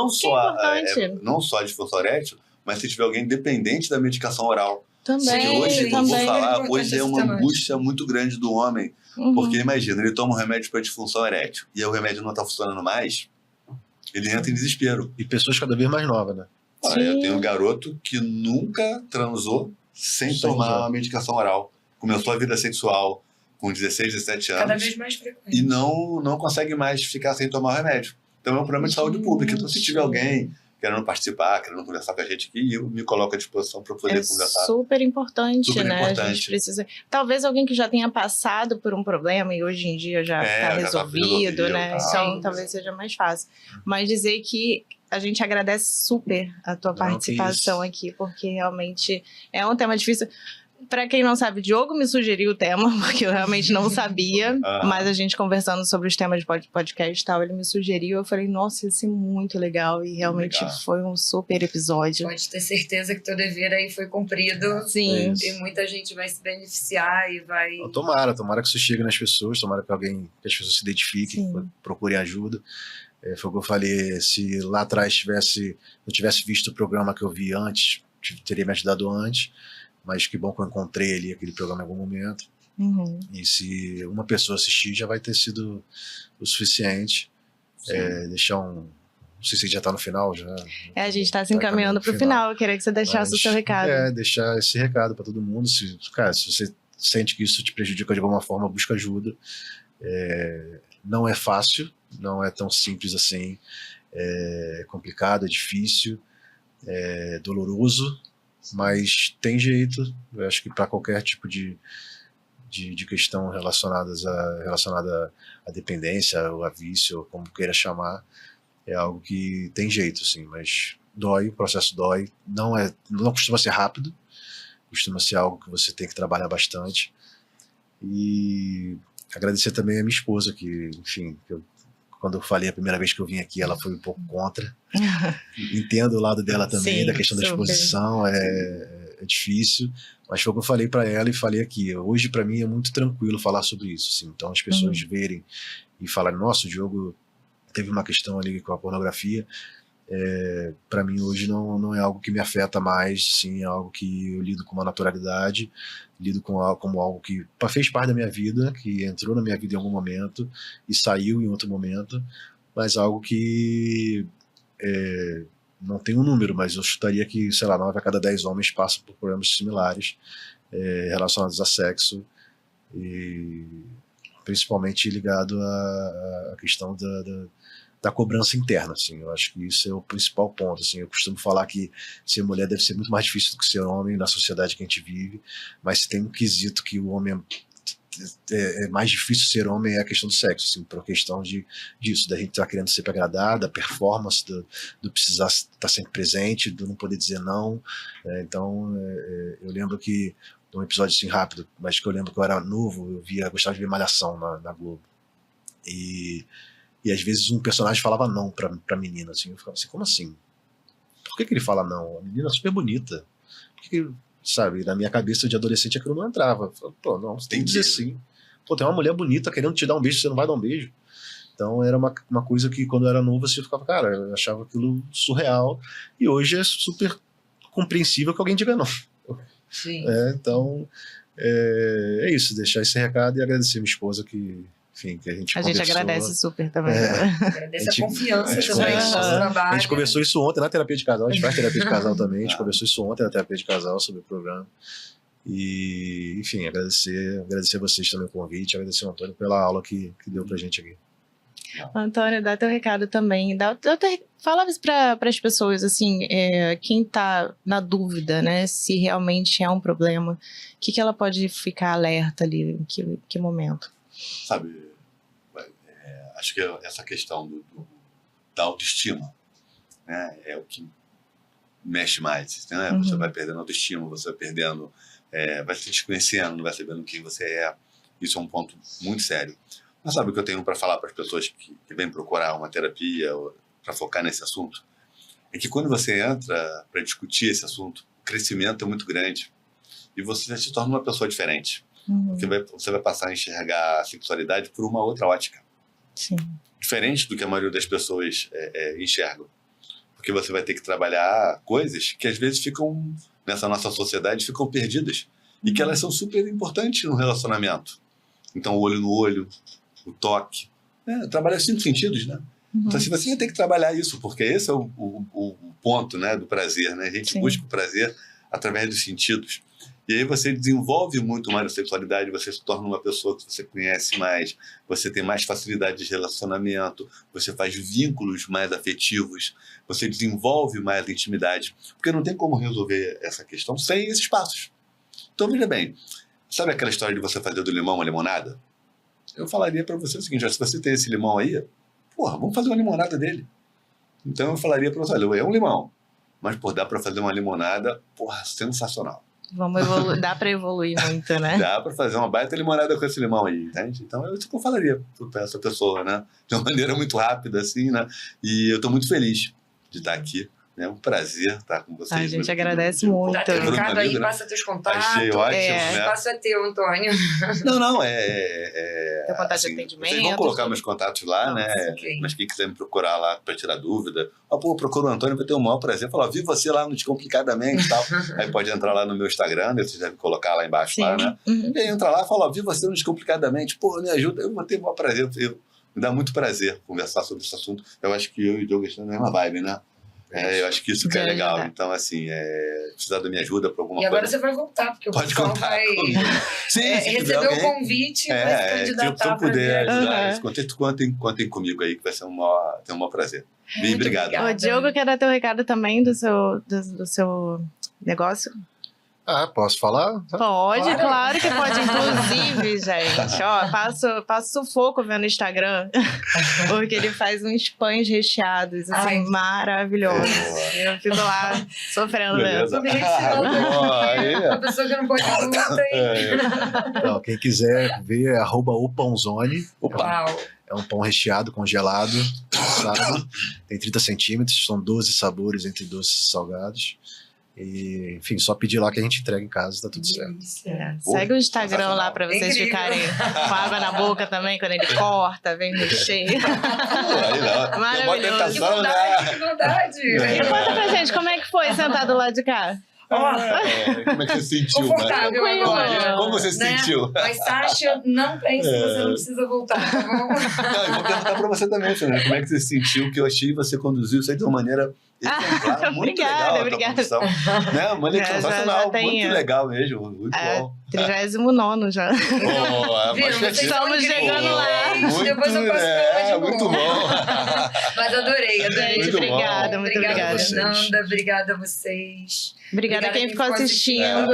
não só a disfunção erétil, mas se tiver alguém dependente da medicação oral. Também, Hoje, eu vou falar, importante hoje é uma esse tema. angústia muito grande do homem. Uhum. Porque imagina, ele toma um remédio para disfunção erétil e aí o remédio não está funcionando mais, ele entra em desespero. E pessoas cada vez mais novas, né? Olha, eu tenho um garoto que nunca transou sem tomar uma medicação oral. Começou a vida sexual com 16, 17 anos. Cada vez mais frequente. E não consegue mais ficar sem tomar o remédio. Então é um problema de saúde pública. Então, se tiver alguém querendo participar, querendo conversar com a gente aqui, eu me coloco à disposição para poder conversar. Super importante, Super né? importante. A gente precisa. Talvez alguém que já tenha passado por um problema e hoje em dia já está já resolvido, né? tá. Então talvez seja mais fácil. Mas dizer que a gente agradece super a tua participação aqui, porque realmente é um tema difícil. Para quem não sabe, Diogo me sugeriu o tema, porque eu realmente não sabia, mas a gente conversando sobre os temas de podcast e tal, ele me sugeriu, eu falei, nossa, ia ser muito legal, e realmente foi um super episódio. Pode ter certeza que teu dever aí foi cumprido. Sim. E muita gente vai se beneficiar e vai... Tomara que isso chegue nas pessoas, tomara que as pessoas se identifiquem, procurem ajuda. Foi o que eu falei, se lá atrás eu tivesse visto o programa que eu vi antes, teria me ajudado antes, mas que bom que eu encontrei ali aquele programa em algum momento. Uhum. E se uma pessoa assistir, já vai ter sido o suficiente. Deixar não sei se já está no final. A gente está se encaminhando para o final. Eu queria que você deixasse o seu recado. Deixar esse recado para todo mundo. Se você sente que isso te prejudica de alguma forma, busca ajuda. Não é fácil, não é tão simples assim. É complicado, é difícil, é doloroso, mas tem jeito. Eu acho que para qualquer tipo de questão relacionada à dependência ou a vício, ou como queira chamar, é algo que tem jeito, assim, mas dói, o processo dói. Não costuma ser rápido, costuma ser algo que você tem que trabalhar bastante. E agradecer também a minha esposa, que, enfim, quando eu falei a primeira vez que eu vim aqui, ela foi um pouco contra. Entendo o lado dela também, da questão da exposição, é difícil, mas foi o que eu falei para ela e falei aqui. Hoje, para mim, é muito tranquilo falar sobre isso. Assim. Então, as pessoas verem e falarem, nossa, o Diogo teve uma questão ali com a pornografia. Para mim, hoje, não é algo que me afeta mais, assim, é algo que eu lido com uma naturalidade, lido como algo que fez parte da minha vida, que entrou na minha vida em algum momento e saiu em outro momento, mas algo que não tem um número, mas eu chutaria que, sei lá, 9 a cada 10 homens passam por problemas similares relacionados a sexo, e principalmente ligado à questão da cobrança interna, assim. Eu acho que isso é o principal ponto, assim. Eu costumo falar que ser mulher deve ser muito mais difícil do que ser homem na sociedade que a gente vive, mas se tem um quesito que o homem é mais difícil ser homem, é a questão do sexo, assim, por questão disso, da gente estar querendo sempre agradar, da performance, do precisar estar sempre presente, do não poder dizer não. Então, eu lembro que, um episódio assim rápido, mas que eu lembro que eu era novo, eu gostava de ver Malhação na Globo. E às vezes um personagem falava não pra menina, assim, eu ficava assim, como assim? Por que ele fala não? A menina é super bonita. Por que sabe, na minha cabeça de adolescente aquilo não entrava. Eu falava, pô, não, você tem que dizer sim. Pô, tem uma mulher bonita querendo te dar um beijo, você não vai dar um beijo. Então era uma coisa que quando eu era novo, assim, eu ficava, cara, eu achava aquilo surreal, e hoje é super compreensível que alguém diga não. Sim. Então, é isso, deixar esse recado e agradecer a minha esposa que, enfim, que a gente conversou. A gente agradece super também. Agradece a confiança também no nosso trabalho. A gente conversou isso ontem na terapia de casal, a gente faz terapia de casal também, a gente conversou isso ontem na terapia de casal sobre o programa. E, enfim, agradecer a vocês também o convite, agradecer ao Antônio pela aula que deu pra gente aqui. Antônio, dá teu recado também. Fala para as pessoas, assim, quem está na dúvida, né, se realmente é um problema, o que ela pode ficar alerta ali, em que momento? Sabe, acho que essa questão da autoestima, né, é o que mexe mais, né? Você vai perdendo autoestima, você vai perdendo, vai se desconhecendo, não vai sabendo quem você é. Isso é um ponto muito sério. Mas sabe o que eu tenho para falar para as pessoas que vêm procurar uma terapia para focar nesse assunto? É que quando você entra para discutir esse assunto, o crescimento é muito grande e você se torna uma pessoa diferente. Você vai passar a enxergar a sexualidade por uma outra ótica. Sim. Diferente do que a maioria das pessoas enxergam. Porque você vai ter que trabalhar coisas que às vezes ficam nessa nossa sociedade ficam perdidas e que elas são super importantes no relacionamento. Então, o olho no olho, o toque, trabalhar os 5 sentidos, né? Então, se você vai ter que trabalhar isso, porque esse é o ponto, né, do prazer, né? A gente busca o prazer através dos sentidos. E aí você desenvolve muito mais a sexualidade, você se torna uma pessoa que você conhece mais, você tem mais facilidade de relacionamento, você faz vínculos mais afetivos, você desenvolve mais a intimidade, porque não tem como resolver essa questão sem esses passos. Então, veja bem, sabe aquela história de você fazer do limão uma limonada? Eu falaria para você o seguinte, se você tem esse limão aí, porra, vamos fazer uma limonada dele. Então eu falaria para você, olha, é um limão, mas dá para fazer uma limonada, porra, sensacional. Vamos evoluir, dá para evoluir muito, né? Dá para fazer uma baita limonada com esse limão aí, entende? Então é isso que eu falaria para essa pessoa, né? De uma maneira muito rápida, assim, né? E eu estou muito feliz de estar aqui. É um prazer estar com vocês. A gente agradece muito. Tá teu recado aí, passa teus contatos. Achei ótimo, né? Passa teu, Antônio. Não, Teu contato assim, de atendimento. vocês vão colocar meus contatos lá, né? Okay. Mas quem quiser me procurar lá para tirar dúvida, procura o Antônio, vai ter o maior prazer. Falar, vi você lá no Descomplicadamente e tal. Aí pode entrar lá no meu Instagram, né? Vocês devem colocar lá embaixo, lá, né? E aí entra lá e fala, vi você no Descomplicadamente, pô, me ajuda, eu vou ter o maior prazer. Me dá muito prazer conversar sobre esse assunto. Eu acho que eu e o Diogo estamos na mesma vibe, né? Eu acho que isso que é legal. Então, assim, precisar da minha ajuda para alguma coisa. E agora você vai voltar, porque o pessoal vai receber o convite e vai se candidatar. Se eu puder ajudar, contem comigo aí, que vai ser um maior prazer. Bem, obrigado. O Diogo quer dar teu recado também do seu negócio? Posso falar? Pode, claro que pode. Inclusive, gente, ó, passo sufoco vendo o Instagram, porque ele faz uns pães recheados, assim, maravilhosos. Eu fico lá sofrendo mesmo. A pessoa que não pode contar aí. Então, quem quiser ver é @opãozone. É um pão recheado, congelado, sabe? Tem 30 centímetros, são 12 sabores entre doces e salgados. E, enfim, só pedir lá que a gente entrega em casa, tá tudo certo. Segue o Instagram lá pra vocês ficarem com água na boca também, quando ele corta, vem recheio. Maravilhoso. Que vontade. E conta pra gente, como é que foi sentar do lado de cá? Como é que você se sentiu? Confortável agora. Como você se sentiu? Mas, Sasha, não pense que você não precisa voltar, tá bom? Não, eu vou perguntar pra você também, Fernanda, como é que você se sentiu, que eu achei que você conduziu isso aí de uma maneira exemplar, muito legal. Obrigada. Né? Uma maneira sensacional, muito legal mesmo, muito bom. 39º já. Estamos chegando lá. Depois eu passo pra de novo. Muito bom. Mas adorei. Gente, obrigada, muito obrigada. Fernanda, obrigada a vocês. Obrigada a quem ficou assistindo.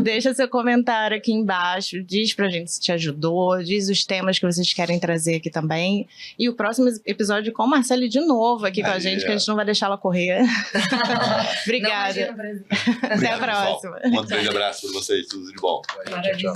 Deixa seu comentário aqui embaixo, diz pra gente se te ajudou, diz os temas que vocês querem trazer aqui também. E o próximo episódio com a Marcele de novo aqui com a gente, que a gente não vai deixar ela correr. Obrigada. Até a próxima. Um grande abraço pra vocês, tudo de bom. Maravilha.